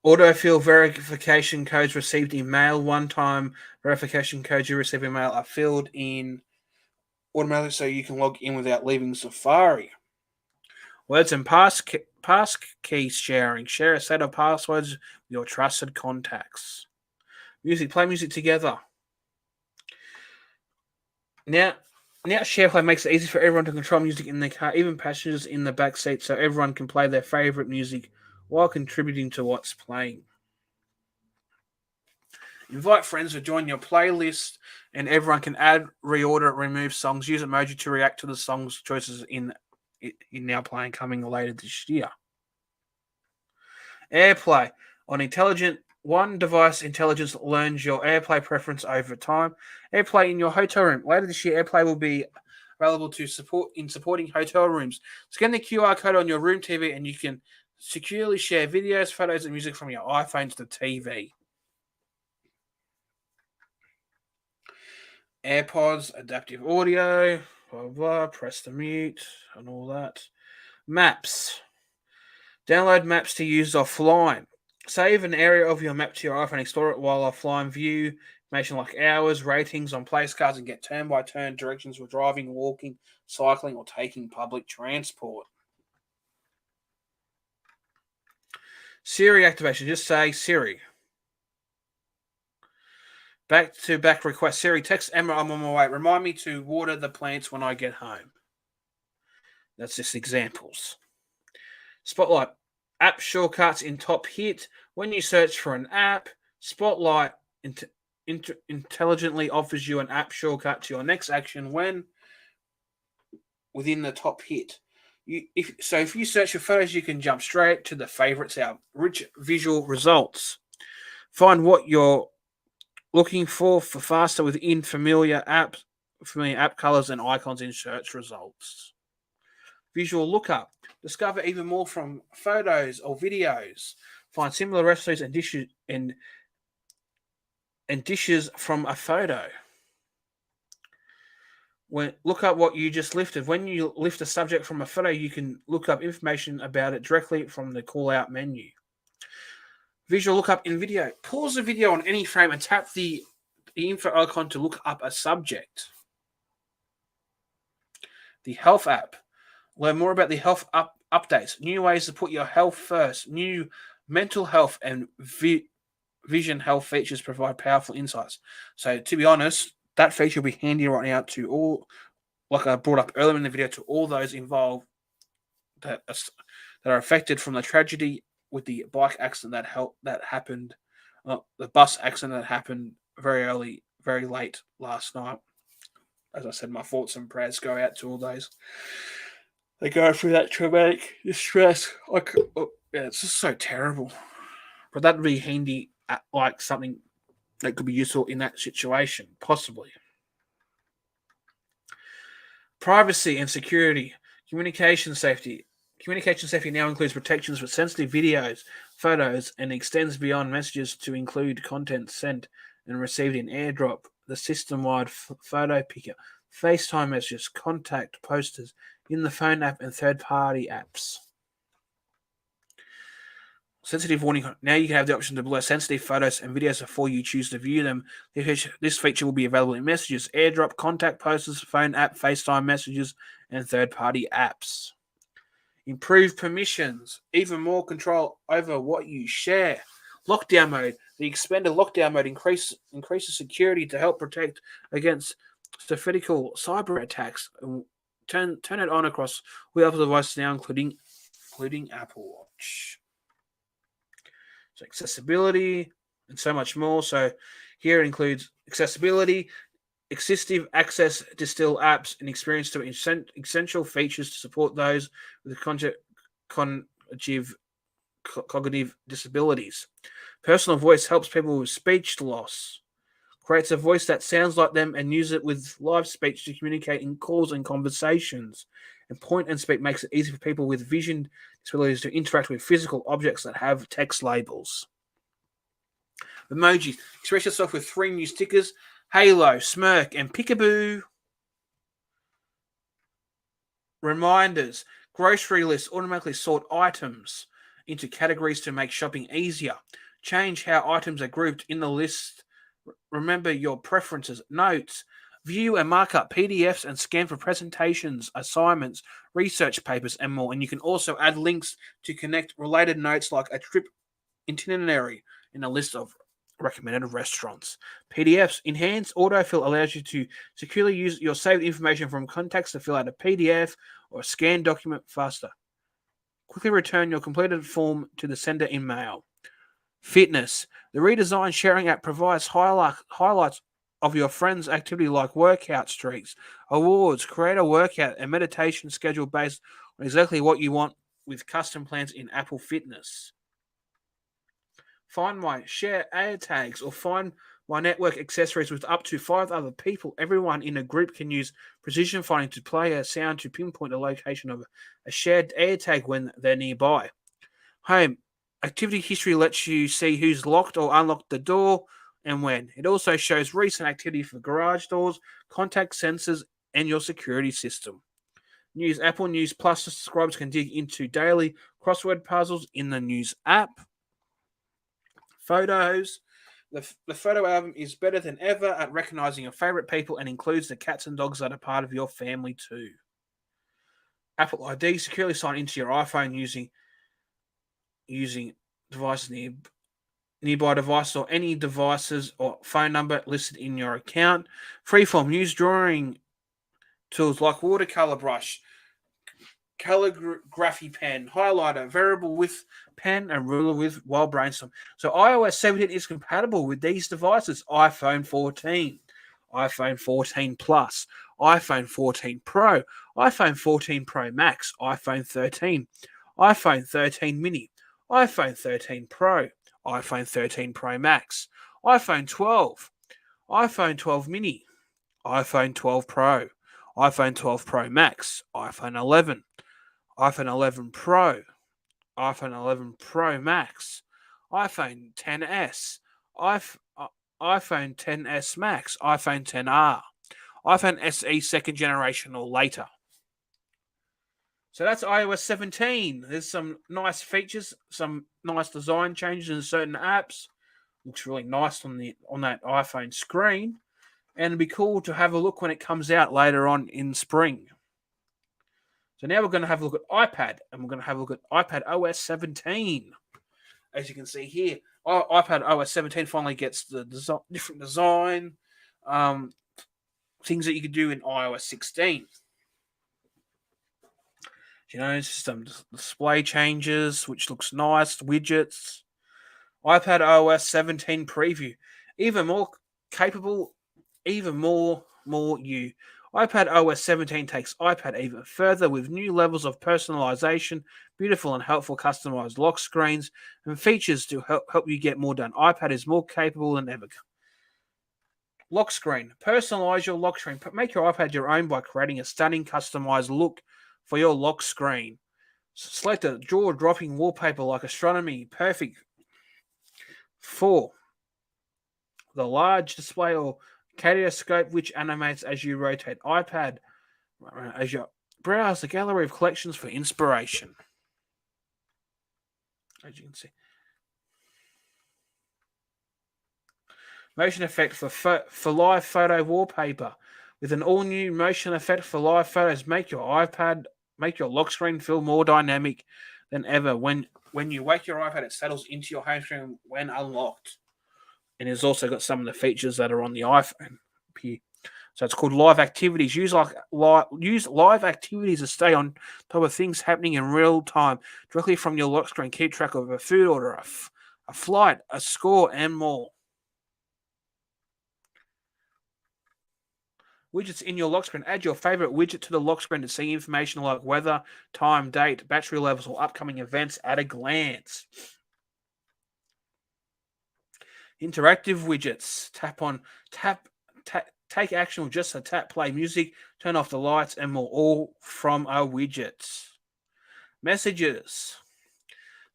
Autofill verification codes received in mail. One-time verification codes you receive in mail are filled in automatically so you can log in without leaving Safari. Words and passkey sharing. Share a set of passwords with your trusted contacts. Music. Play music together. Now SharePlay makes it easy for everyone to control music in their car, even passengers in the back seat, so everyone can play their favorite music while contributing to what's playing. Invite friends to join your playlist, and everyone can add, reorder, remove songs. Use emoji to react to the songs choices in now playing coming later this year. AirPlay. One device intelligence learns your AirPlay preference over time. AirPlay in your hotel room. Later this year, AirPlay will be available to supporting hotel rooms. Scan the QR code on your room TV and you can securely share videos, photos, and music from your iPhone to the TV. AirPods, adaptive audio, blah, blah, blah, press the mute and all that. Maps. Download maps to use offline. Save an area of your map to your iPhone, explore it while offline, view information like hours, ratings on place cards, and get turn-by-turn directions for driving, walking, cycling, or taking public transport. Siri activation. Just say Siri. Back-to-back request. Siri, text Emma, I'm on my way. Remind me to water the plants when I get home. That's just examples. Spotlight. App shortcuts in top hit. When you search for an app, Spotlight intelligently offers you an app shortcut to your next action when within the top hit. If you search for photos, you can jump straight to the favorites out. Rich visual results. Find what you're looking for faster within familiar app colors and icons in search results. Visual lookup. Discover even more from photos or videos. Find similar recipes and dishes from a photo. Look up what you just lifted. When you lift a subject from a photo, you can look up information about it directly from the call-out menu. Visual lookup in video. Pause the video on any frame and tap the info icon to look up a subject. The health app. Learn more about the health updates, new ways to put your health first, new mental health and vision health features provide powerful insights. So to be honest, that feature will be handy right now to all, like I brought up earlier in the video, to all those involved that are affected from the tragedy with the bike accident that happened, the bus accident that happened very late last night. As I said, my thoughts and prayers go out to all those. They go through that traumatic distress. It's just so terrible. But that would be handy, like something that could be useful in that situation, possibly. Privacy and security. Communication safety. Communication safety now includes protections for sensitive videos, photos, and extends beyond messages to include content sent and received in AirDrop, the system-wide photo picker, FaceTime messages, contact posters in the phone app, and third-party apps. Sensitive warning. Now you can have the option to blur sensitive photos and videos before you choose to view them. This feature will be available in Messages, AirDrop, Contact Posters, Phone app, FaceTime Messages, and third-party apps. Improve permissions. Even more control over what you share. Lockdown mode. The expanded lockdown mode increases security to help protect against sophisticated cyber attacks. Turn it on across all other devices now, including Apple Watch. So accessibility and so much more. So here it includes accessibility, excessive access to still apps, and experience to essential features to support those with cognitive disabilities. Personal voice helps people with speech loss. Creates a voice that sounds like them and use it with live speech to communicate in calls and conversations. And point and speak makes it easy for people with vision disabilities to interact with physical objects that have text labels. Emojis. Express yourself with 3 new stickers: Halo, Smirk, and Peekaboo. Reminders. Grocery lists automatically sort items into categories to make shopping easier. Change how items are grouped in the list. Remember your preferences. Notes. View and mark up PDFs and scan for presentations, assignments, research papers, and more. And you can also add links to connect related notes like a trip itinerary and a list of recommended restaurants. PDFs. Enhanced autofill allows you to securely use your saved information from contacts to fill out a PDF or a scanned document faster. Quickly return your completed form to the sender in mail. Fitness. The redesigned sharing app provides highlights of your friends' activity like workout streaks, awards, create a workout and meditation schedule based on exactly what you want with custom plans in Apple Fitness. Find My Share air tags or Find My Network accessories with up to 5 other people. Everyone in a group can use precision finding to play a sound to pinpoint the location of a shared air tag when they're nearby. Home. Activity history lets you see who's locked or unlocked the door and when. It also shows recent activity for garage doors, contact sensors, and your security system. News. Apple News Plus subscribers can dig into daily crossword puzzles in the News app. Photos. The photo album is better than ever at recognizing your favorite people and includes the cats and dogs that are part of your family too. Apple ID. Securely sign into your iPhone using devices nearby devices or any devices or phone number listed in your account. Freeform, use drawing tools like watercolor brush, calligraphy pen, highlighter, variable width pen, and ruler width while brainstorm. So iOS 17 is compatible with these devices: iPhone 14, iPhone 14 Plus, iPhone 14 Pro, iPhone 14 Pro Max, iPhone 13, iPhone 13 Mini, iPhone 13 Pro, iPhone 13 Pro Max, iPhone 12, iPhone 12 Mini, iPhone 12 Pro, iPhone 12 Pro Max, iPhone 11, iPhone 11 Pro, iPhone 11 Pro Max, iPhone 10s, iPhone 10s Max, iPhone 10R, iPhone SE second generation or later. So that's iOS 17. There's some nice features, some nice design changes in certain apps. Looks really nice on that iPhone screen, and it'd be cool to have a look when it comes out later on in spring. So now we're going to have a look at iPad, and we're going to have a look at iPad OS 17. As you can see here, iPad OS 17 finally gets the different design, things that you could do in iOS 16. You know, some display changes, which looks nice, widgets. iPad OS 17 preview, even more capable, even more you. iPad OS 17 takes iPad even further with new levels of personalization, beautiful and helpful customized lock screens, and features to help you get more done. iPad is more capable than ever. Lock screen. Personalize your lock screen. Make your iPad your own by creating a stunning customized look for your lock screen. Select a jaw-dropping wallpaper like astronomy. Perfect for the large display or kaleidoscope which animates as you rotate. iPad as you browse the gallery of collections for inspiration. As you can see. Motion effect for live photo wallpaper. With an all-new motion effect for live photos, make your lock screen feel more dynamic than ever. When you wake your iPad, it settles into your home screen when unlocked. And it's also got some of the features that are on the iPhone here. So it's called Live Activities. Use live activities to stay on top of things happening in real time directly from your lock screen. Keep track of a food order, a flight, a score, and more. Widgets in your lock screen. Add your favorite widget to the lock screen to see information like weather, time, date, battery levels, or upcoming events at a glance. Interactive widgets. Take action with just a tap, play music, turn off the lights, and more, all from a widget. Messages.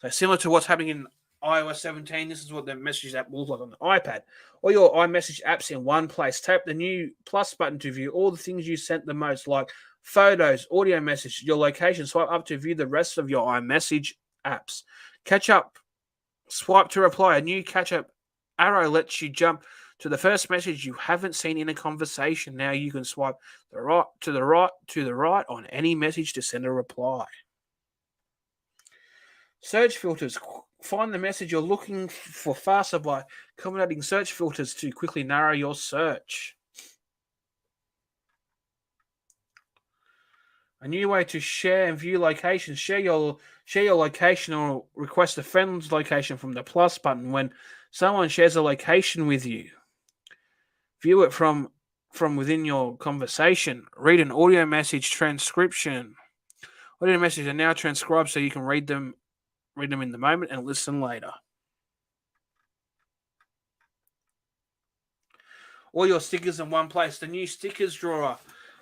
So similar to what's happening in iOS 17, this is what the messages app will look like on the iPad. All your iMessage apps in one place. Tap the new plus button to view all the things you sent the most, like photos, audio message, your location. Swipe up to view the rest of your iMessage apps. Catch up. Swipe to reply. A new catch up arrow lets you jump to the first message you haven't seen in a conversation. Now you can swipe to the right on any message to send a reply. Search filters. Find the message you're looking for faster by combinating search filters to quickly narrow your search. A new way to share and view locations. Share your location or request a friend's location from the plus button when someone shares a location with you. View it from within your conversation. Read an audio message transcription. Audio messages are now transcribed so you can read them in the moment and listen later. All your stickers in one place. The new stickers drawer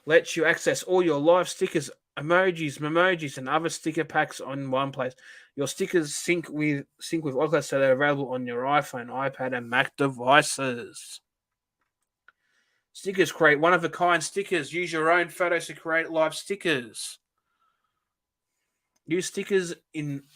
lets you access all your live stickers, emojis, memojis, and other sticker packs on one place. Your stickers sync with iCloud, so they're available on your iPhone, iPad, and Mac devices. Stickers. Create one-of-a-kind stickers. Use your own photos to create live stickers. Use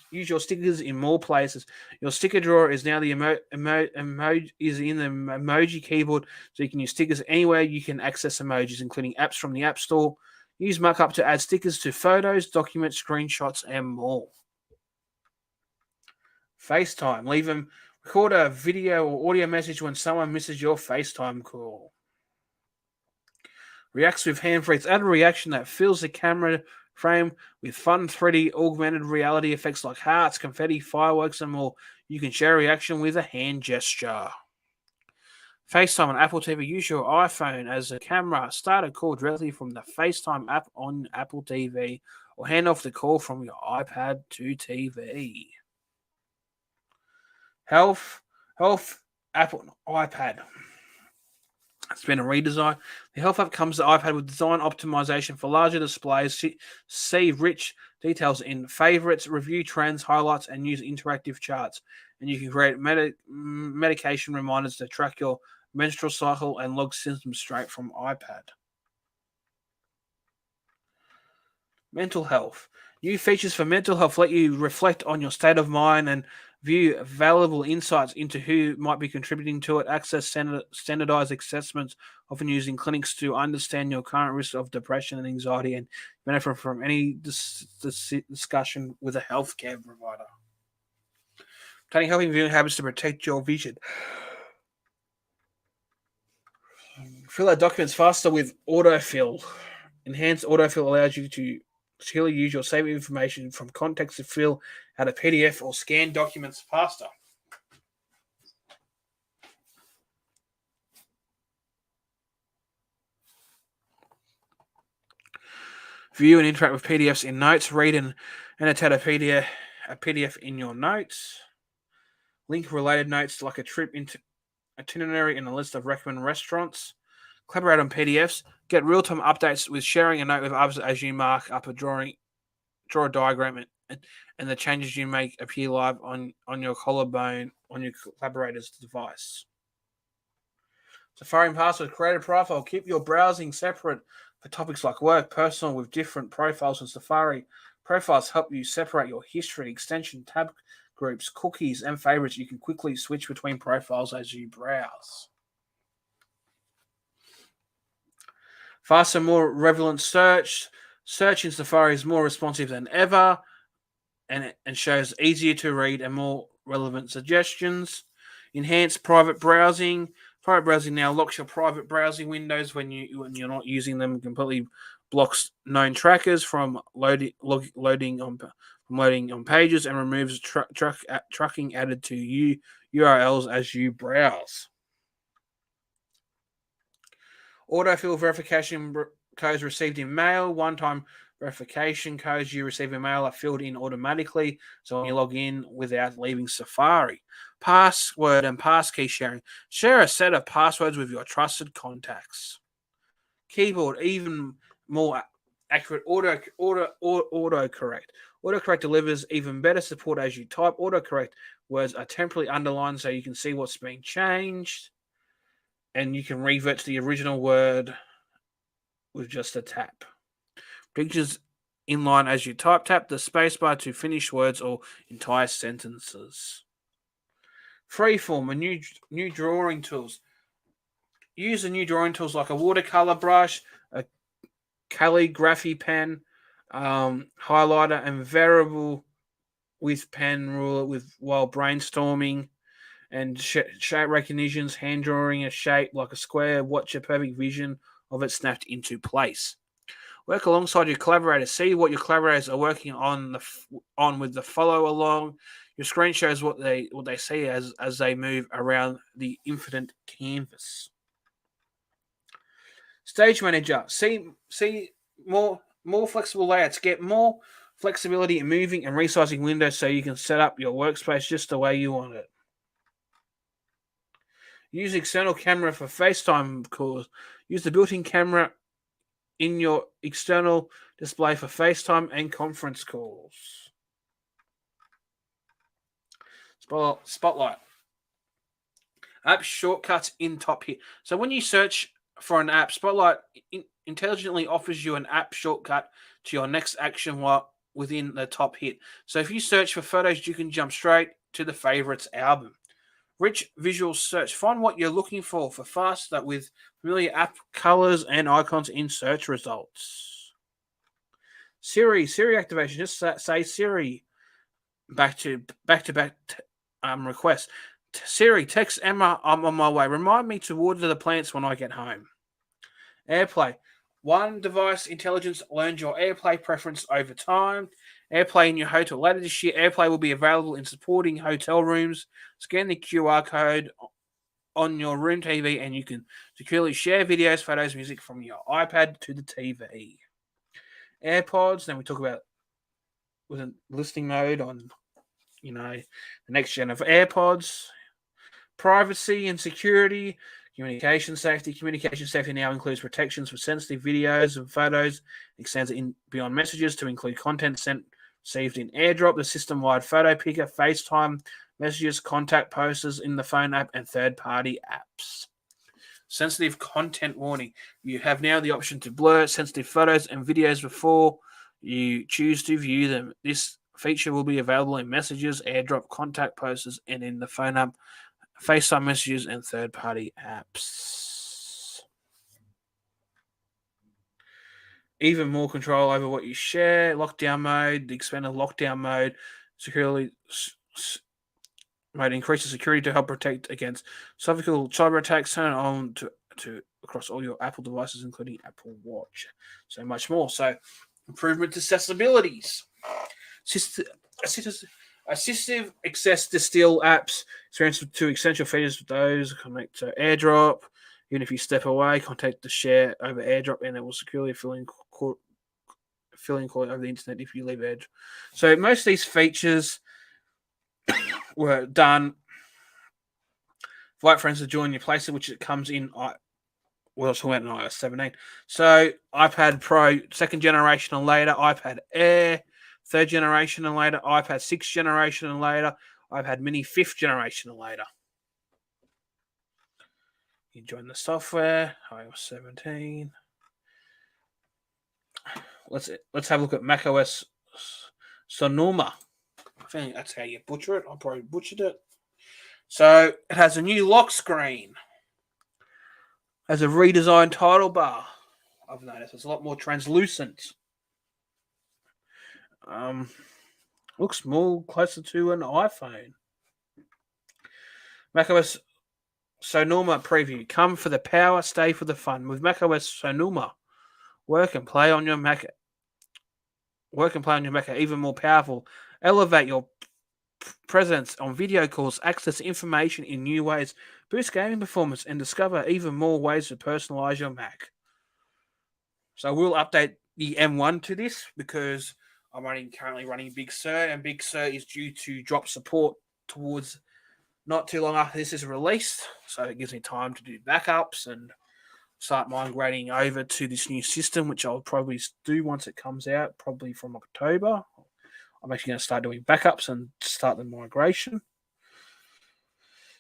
your stickers in more places. Your sticker drawer is now the emoji is in the emoji keyboard, so you can use stickers anywhere you can access emojis, including apps from the App Store. Use Markup to add stickers to photos, documents, screenshots, and more. FaceTime. Record a video or audio message when someone misses your FaceTime call. Reacts with hand freeze. Add a reaction that fills the camera frame with fun 3D augmented reality effects like hearts, confetti, fireworks, and more. You can share a reaction with a hand gesture. FaceTime on Apple TV. Use your iPhone as a camera. Start a call directly from the FaceTime app on Apple TV or hand off the call from your iPad to TV. Health, Apple iPad. It's been a redesign. The Health app comes to iPad with design optimization for larger displays. See rich details in favorites, review trends, highlights, and use interactive charts. And you can create medication reminders to track your menstrual cycle and log symptoms straight from iPad. Mental health. New features for mental health let you reflect on your state of mind and view valuable insights into who might be contributing to it. Access standardized assessments, often used in clinics to understand your current risk of depression and anxiety and benefit from any discussion with a healthcare provider. Helping viewing habits to protect your vision. Fill out documents faster with autofill. Enhanced autofill allows you to securely use your saved information from context to fill out a PDF or scan documents faster. View and interact with PDFs in Notes. Read and annotate a PDF in your notes. Link related notes like a trip into itinerary and a list of recommended restaurants. Collaborate on PDFs. Get real-time updates with sharing a note with others as you mark up draw a diagram and the changes you make appear live on your collarbone on your collaborator's device. Safari and Password. Create a profile. Keep your browsing separate for topics like work, personal with different profiles in Safari. Profiles help you separate your history, extension, tab groups, cookies, and favorites. You can quickly switch between profiles as you browse. Faster, more relevant search. Search in Safari is more responsive than ever and shows easier to read and more relevant suggestions. Enhanced private browsing. Private browsing now locks your private browsing windows when you're not using them. Completely blocks known trackers from loading on pages and removes tracking added to URLs as you browse. Autofill verification codes received in mail. One-time verification codes you receive in mail are filled in automatically, so when you log in without leaving Safari. Password and passkey sharing. Share a set of passwords with your trusted contacts. Keyboard, even more accurate autocorrect. Autocorrect delivers even better support as you type. Autocorrect words are temporarily underlined so you can see what's being changed. And you can revert to the original word with just a tap. Pictures inline as you type. Tap the spacebar to finish words or entire sentences. Freeform, a new drawing tools. Use the new drawing tools like a watercolor brush, a calligraphy pen, highlighter, and variable with pen ruler while brainstorming. And shape recognitions, hand drawing a shape like a square, watch a perfect vision of it snapped into place. Work alongside your collaborators. See what your collaborators are working on with the follow along. Your screen shows what they see as they move around the infinite canvas. Stage Manager. See more flexible layouts. Get more flexibility in moving and resizing windows so you can set up your workspace just the way you want it. Use external camera for FaceTime calls. Use the built-in camera in your external display for FaceTime and conference calls. Spotlight. App shortcuts in top hit. So when you search for an app, Spotlight intelligently offers you an app shortcut to your next action within the top hit. So if you search for photos, you can jump straight to the favorites album. Rich visual search. Find what you're looking for faster with familiar app colors and icons in search results. Siri activation. Just say Siri back to request. Siri, text Emma, I'm on my way. Remind me to water the plants when I get home. AirPlay. One device intelligence learns your AirPlay preference over time. AirPlay in your hotel. Later this year, AirPlay will be available in supporting hotel rooms. Scan the QR code on your room TV and you can securely share videos, photos, music from your iPad to the TV. AirPods. Then we talk about with a listening mode on, the next gen of AirPods. Privacy and security. Communication safety. Communication safety now includes protections for sensitive videos and photos. It extends beyond messages to include content sent received in AirDrop, the system-wide photo picker, FaceTime, messages, contact posters in the phone app, and third-party apps. Sensitive content warning. You have now the option to blur sensitive photos and videos before you choose to view them. This feature will be available in messages, AirDrop, contact posters, and in the phone app, FaceTime messages, and third-party apps. Even more control over what you share. Lockdown mode, the expanded lockdown mode, securely mode increases security to help protect against physical cyber attacks. Turn on to across all your Apple devices, including Apple Watch. So much more. So improvement to accessibilities. Assistive access to still apps, experience to essential features with those, connect to AirDrop. Even if you step away, contact the share over AirDrop and it will securely fill in call over the internet if you leave AirDrop. So most of these features were done for friends to join your places, which it comes in. We're talking about in iOS 17. So iPad Pro 2nd generation and later, iPad Air 3rd generation and later, iPad 6th generation and later, iPad Mini 5th generation and later. You join the software, iOS 17. Let's have a look at macOS Sonoma. I think that's how you butcher it. I probably butchered it. So it has a new lock screen. Has a redesigned title bar. I've noticed it's a lot more translucent. Looks more closer to an iPhone. macOS Sonoma preview. Come for the power, stay for the fun. With macOS Sonoma, work and play on your Mac are even more powerful. Elevate your presence on video calls, access information in new ways, boost gaming performance, and discover even more ways to personalize your Mac. So we'll update the M1 to this because I'm currently running Big Sur, and Big Sur is due to drop support towards not too long after this is released. So it gives me time to do backups and start migrating over to this new system, which I'll probably do once it comes out, probably from October. I'm actually going to start doing backups and start the migration.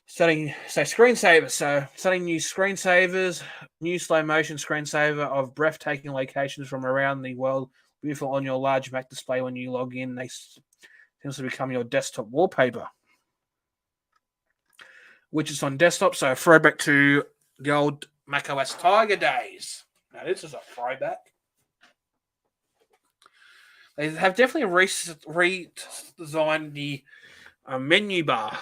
Screensavers. So starting new screensavers, new slow motion screensaver of breathtaking locations from around the world. Beautiful on your large Mac display when you log in. They tends to become your desktop wallpaper. Widgets on desktop. So throwback to the old macOS Tiger days. Now this is a throwback. They have definitely redesigned the menu bar.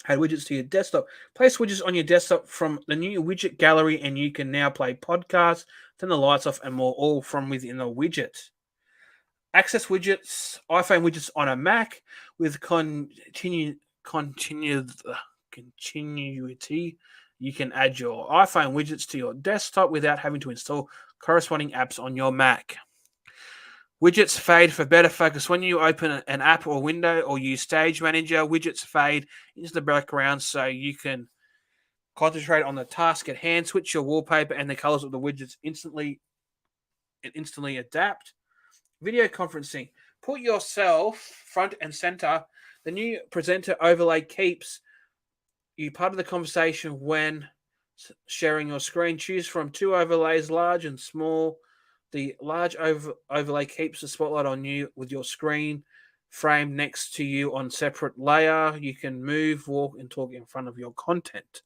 Add widgets to your desktop. Place widgets on your desktop from the new widget gallery, and you can now play podcasts, turn the lights off, and more, all from within the widget. Access widgets, iPhone widgets on a Mac with continuity. You can add your iPhone widgets to your desktop without having to install corresponding apps on your Mac. Widgets fade for better focus. When you open an app or window or use Stage Manager, widgets fade into the background so you can concentrate on the task at hand. Switch your wallpaper and the colors of the widgets instantly adapt. Video conferencing. Put yourself front and center. The new presenter overlay keeps you part of the conversation when sharing your screen. Choose from 2 overlays, large and small. The large overlay keeps the spotlight on you with your screen framed next to you on separate layer. You can move, walk, and talk in front of your content.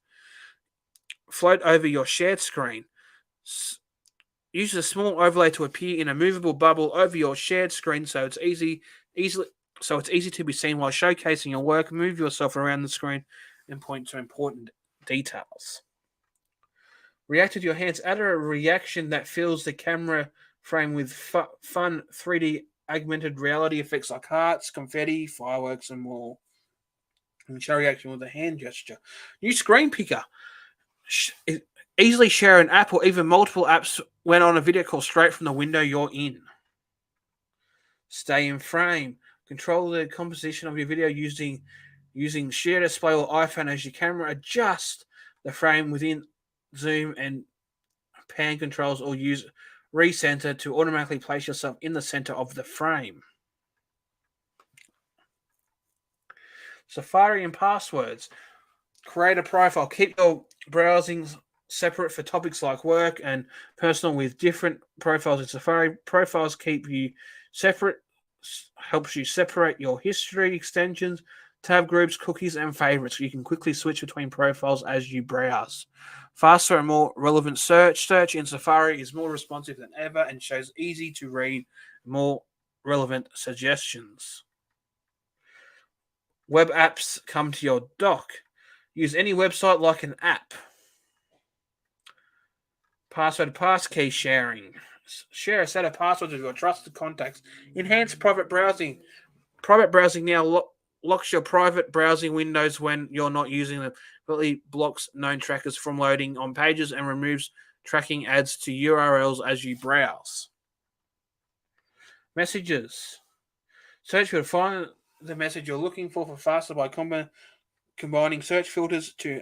Float over your shared screen. Use a small overlay to appear in a movable bubble over your shared screen so it's easily so it's easy to be seen while showcasing your work. Move yourself around the screen and point to important details. React with your hands. Add a reaction that fills the camera frame with fun 3D augmented reality effects like hearts, confetti, fireworks, and more. And show reaction with a hand gesture. New screen picker. Easily share an app or even multiple apps when on a video call straight from the window you're in. Stay in frame. Control the composition of your video using share display or iPhone as your camera. Adjust the frame within zoom and pan controls, or use recenter to automatically place yourself in the center of the frame. Safari and passwords. Create a profile. Keep your browsing separate for topics like work and personal with different profiles in Safari. Profiles keep you separate, helps you separate your history, extensions, tab groups, cookies, and favorites. You can quickly switch between profiles as you browse. Faster and more relevant search. Search in Safari is more responsive than ever and shows easy to read, more relevant suggestions. Web apps come to your dock. Use any website like an app. Password passkey sharing. Share a set of passwords with your trusted contacts. Enhance private browsing. Private browsing now locks your private browsing windows when you're not using them. Completely blocks known trackers from loading on pages and removes tracking ads to URLs as you browse. Messages. Search to find the message you're looking for faster by combining search filters to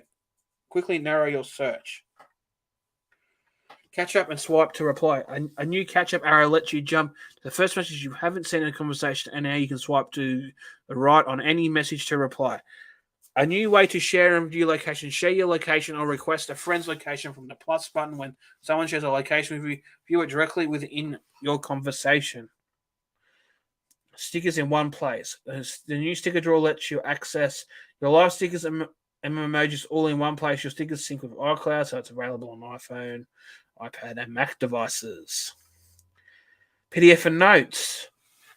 quickly narrow your search. Catch up and swipe to reply. A new catch up arrow lets you jump to the first message you haven't seen in a conversation, and now you can swipe to the right on any message to reply. A new way to share and view location. Share your location or request a friend's location from the plus button. When someone shares a location with you, view it directly within your conversation. Stickers in one place. The new sticker drawer lets you access your live stickers and emojis all in one place. Your stickers sync with iCloud, so it's available on iPhone, iPad, and Mac devices. PDF and notes.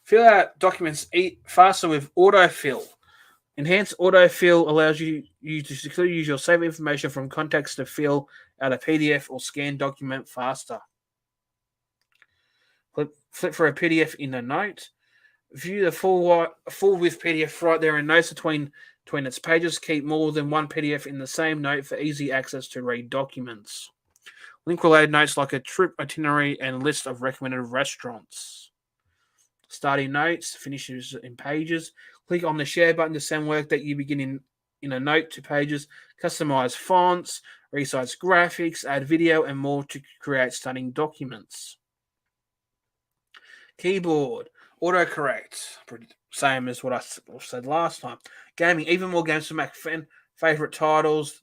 Fill out documents faster with autofill. Enhanced autofill allows you to securely use your saved information from contacts to fill out a PDF or scan document faster. Flip for a PDF in a note. View the full width PDF right there in notes between its pages. Keep more than one PDF in the same note for easy access to read documents. Link-related notes like a trip itinerary and list of recommended restaurants. Starting notes, finishes in pages. Click on the share button to send work that you begin in a note to pages. Customize fonts, resize graphics, add video, and more to create stunning documents. Keyboard. Autocorrect. Same as what I said last time. Gaming. Even more games for Mac. Favorite titles.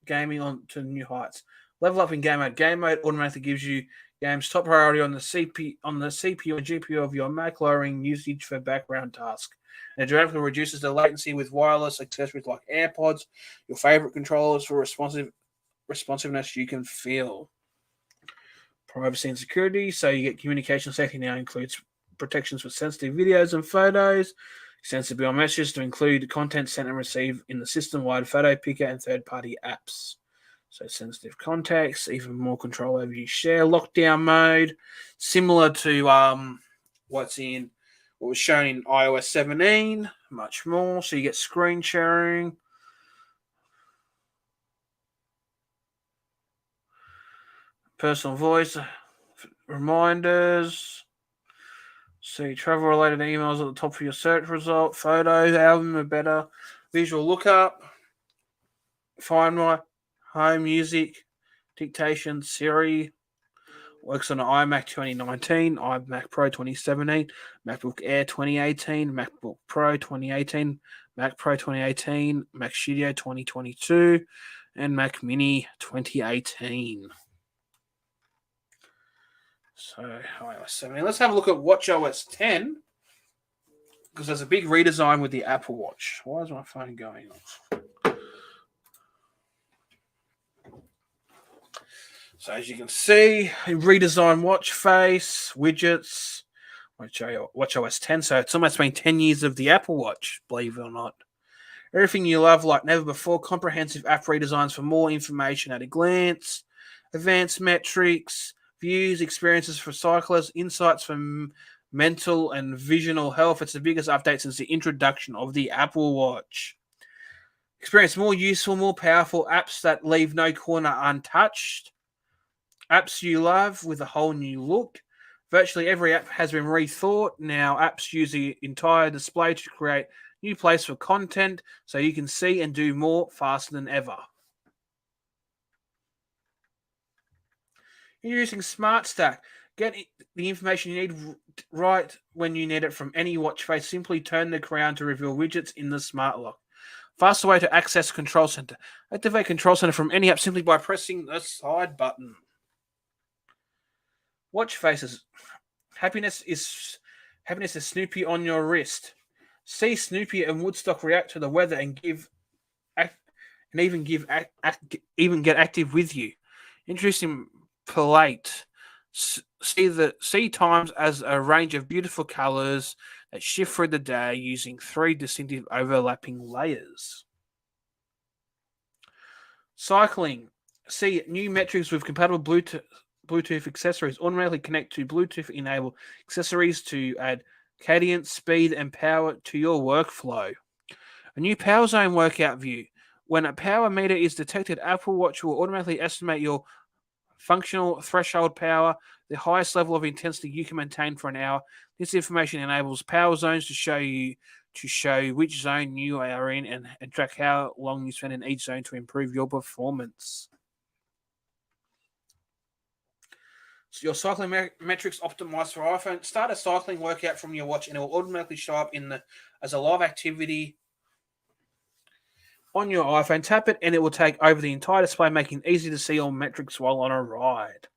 Gaming on to new heights. Level up in game mode. Game mode automatically gives you games top priority on the CPU and GPU of your Mac, lowering usage for background tasks. And it dramatically reduces the latency with wireless accessories like AirPods, your favorite controllers for responsiveness you can feel. Privacy and security. So you get communication safety now includes protections for sensitive videos and photos. Extends beyond messages to include content sent and received in the system-wide photo picker and third-party apps. So sensitive contacts, even more control over your share. Lockdown mode, similar to what was shown in iOS 17, much more. So you get screen sharing. Personal voice, reminders. See travel-related emails at the top of your search result. Photos, album are better. Visual lookup. Find My, home, music, dictation, Siri. Works on an iMac 2019, iMac Pro 2017, MacBook Air 2018, MacBook Pro 2018, Mac Pro 2018, Mac Studio 2022, and Mac Mini 2018. So, iOS 17. Let's have a look at watchOS 10, because there's a big redesign with the Apple Watch. Why is my phone going off? So as you can see, redesign watch face, widgets, Watch OS 10. So it's almost been 10 years of the Apple Watch, believe it or not. Everything you love like never before. Comprehensive app redesigns for more information at a glance. Advanced metrics, views, experiences for cyclists, insights for mental and visual health. It's the biggest update since the introduction of the Apple Watch. Experience more useful, more powerful apps that leave no corner untouched. Apps you love with a whole new look. Virtually every app has been rethought. Now apps use the entire display to create new place for content so you can see and do more faster than ever. You're using Smart Stack. Get the information you need right when you need it from any watch face. Simply turn the crown to reveal widgets in the Smart Lock. Faster way to access Control Center. Activate Control Center from any app simply by pressing the side button. Watch faces. Happiness is Snoopy on your wrist. See Snoopy and Woodstock react to the weather and even get active with you. Introducing Plate. See times as a range of beautiful colors that shift through the day using 3 distinctive overlapping layers. Cycling. See new metrics with compatible Bluetooth accessories. Automatically connect to Bluetooth-enabled accessories to add cadence, speed, and power to your workflow. A new Power Zone workout view. When a power meter is detected, Apple Watch will automatically estimate your functional threshold power, the highest level of intensity you can maintain for an hour. This information enables Power Zones to show which zone you are in and track how long you spend in each zone to improve your performance. So your cycling metrics optimized for iPhone. Start a cycling workout from your watch and it will automatically show up as a live activity on your iPhone. Tap it and it will take over the entire display, making it easy to see all metrics while on a ride.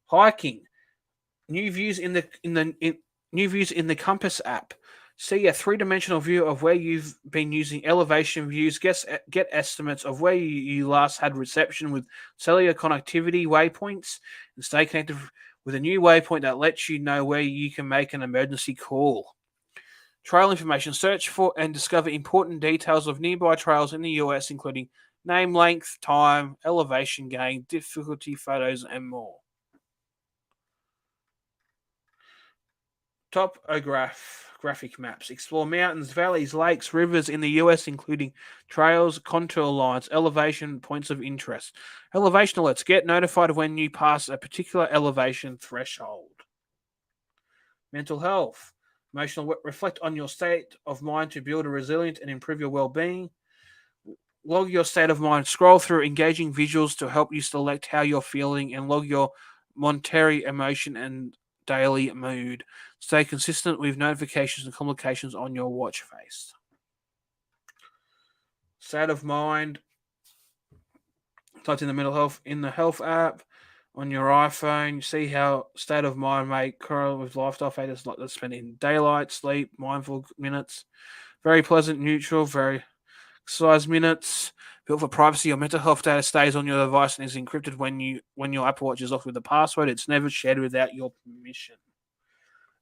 Hiking. New views in the Compass app. See a 3-dimensional view of where you've been using elevation views. Get estimates of where you last had reception with cellular connectivity waypoints, and stay connected with a new waypoint that lets you know where you can make an emergency call. Trail information. Search for and discover important details of nearby trails in the US, including name, length, time, elevation gain, difficulty, photos, and more. Graphic maps. Explore mountains, valleys, lakes, rivers in the US, including trails, contour lines, elevation points of interest. Elevation alerts. Get notified when you pass a particular elevation threshold. Mental health. Emotional. Reflect on your state of mind to build a resilient and improve your well-being. Log your state of mind. Scroll through engaging visuals to help you select how you're feeling and log your monetary emotion and daily mood. Stay consistent with notifications and communications on your watch face. State of mind. Type in the mental health in the health app on your iPhone. You see how state of mind may correlate with lifestyle factors like spending daylight, sleep, mindful minutes. Very pleasant, neutral, very exercise minutes. Built for privacy, your mental health data stays on your device and is encrypted when your Apple Watch is locked with a password. It's never shared without your permission.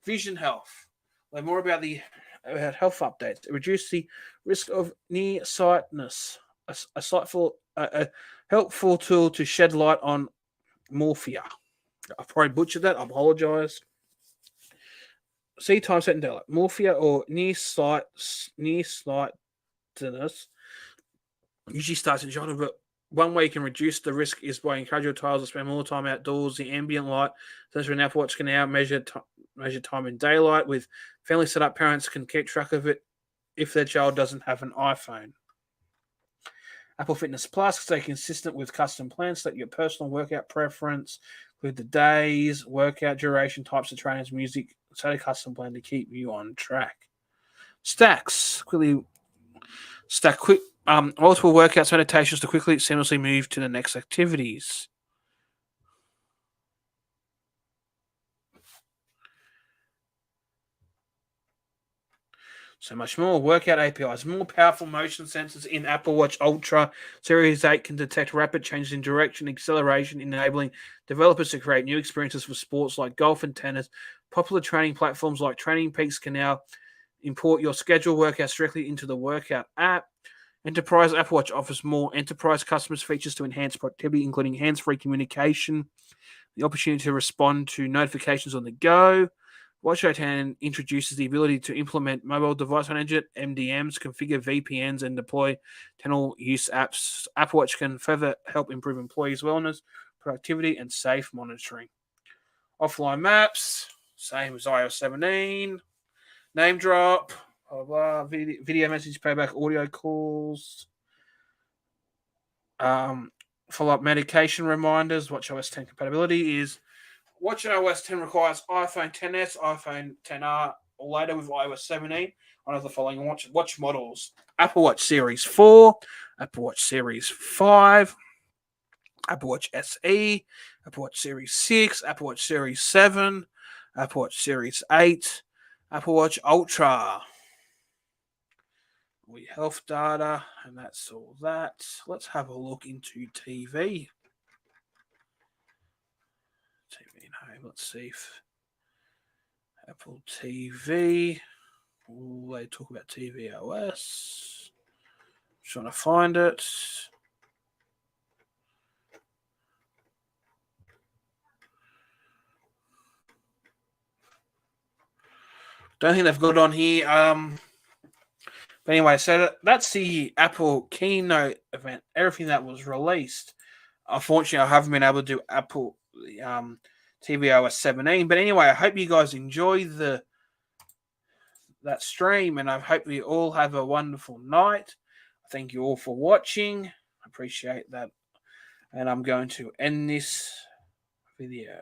Vision health. Learn more about health updates. Reduce the risk of nearsightedness. A helpful tool to shed light on morphia. I probably butchered that. I apologize. See time set and daylight. Morphia or nearsightedness usually starts in childhood, but one way you can reduce the risk is by encouraging your child to spend more time outdoors. The ambient light sensor in Apple Watch can now measure time in daylight. With family set up, parents can keep track of it if their child doesn't have an iPhone. Apple Fitness Plus, stay consistent with custom plans. Set your personal workout preference, include the days, workout duration, types of trainers, music. Set a custom plan to keep you on track. Stacks. Stack multiple workouts, meditations to quickly, seamlessly move to the next activities. So much more. Workout APIs. More powerful motion sensors in Apple Watch Ultra. Series 8 can detect rapid changes in direction, acceleration, enabling developers to create new experiences for sports like golf and tennis. Popular training platforms like Training Peaks can now import your scheduled workouts directly into the workout app. Enterprise Apple Watch offers more enterprise customers features to enhance productivity, including hands-free communication, the opportunity to respond to notifications on the go. WatchOS 10 introduces the ability to implement mobile device manager (MDMs), configure VPNs, and deploy tunnel use apps. Apple Watch can further help improve employees' wellness, productivity, and safe monitoring. Offline maps, same as iOS 17. Name drop, blah, blah, video message playback, audio calls. Follow-up medication reminders. WatchOS 10 compatibility is WatchOS 10 requires iPhone XS, iPhone XR, or later with iOS 17. One of the following watch models: Apple Watch Series 4, Apple Watch Series 5, Apple Watch SE, Apple Watch Series 6, Apple Watch Series 7, Apple Watch Series 8, Apple Watch Ultra. We health data, and that's all that. Let's have a look into TV. TV and home. Let's see if Apple TV. Ooh, they talk about TV OS. Trying to find it. Don't think they've got it on here. But anyway, so that's the Apple Keynote event. Everything that was released. Unfortunately, I haven't been able to do Apple tvOS 17. But anyway, I hope you guys enjoy that stream, and I hope you all have a wonderful night. Thank you all for watching. I appreciate that. And I'm going to end this video.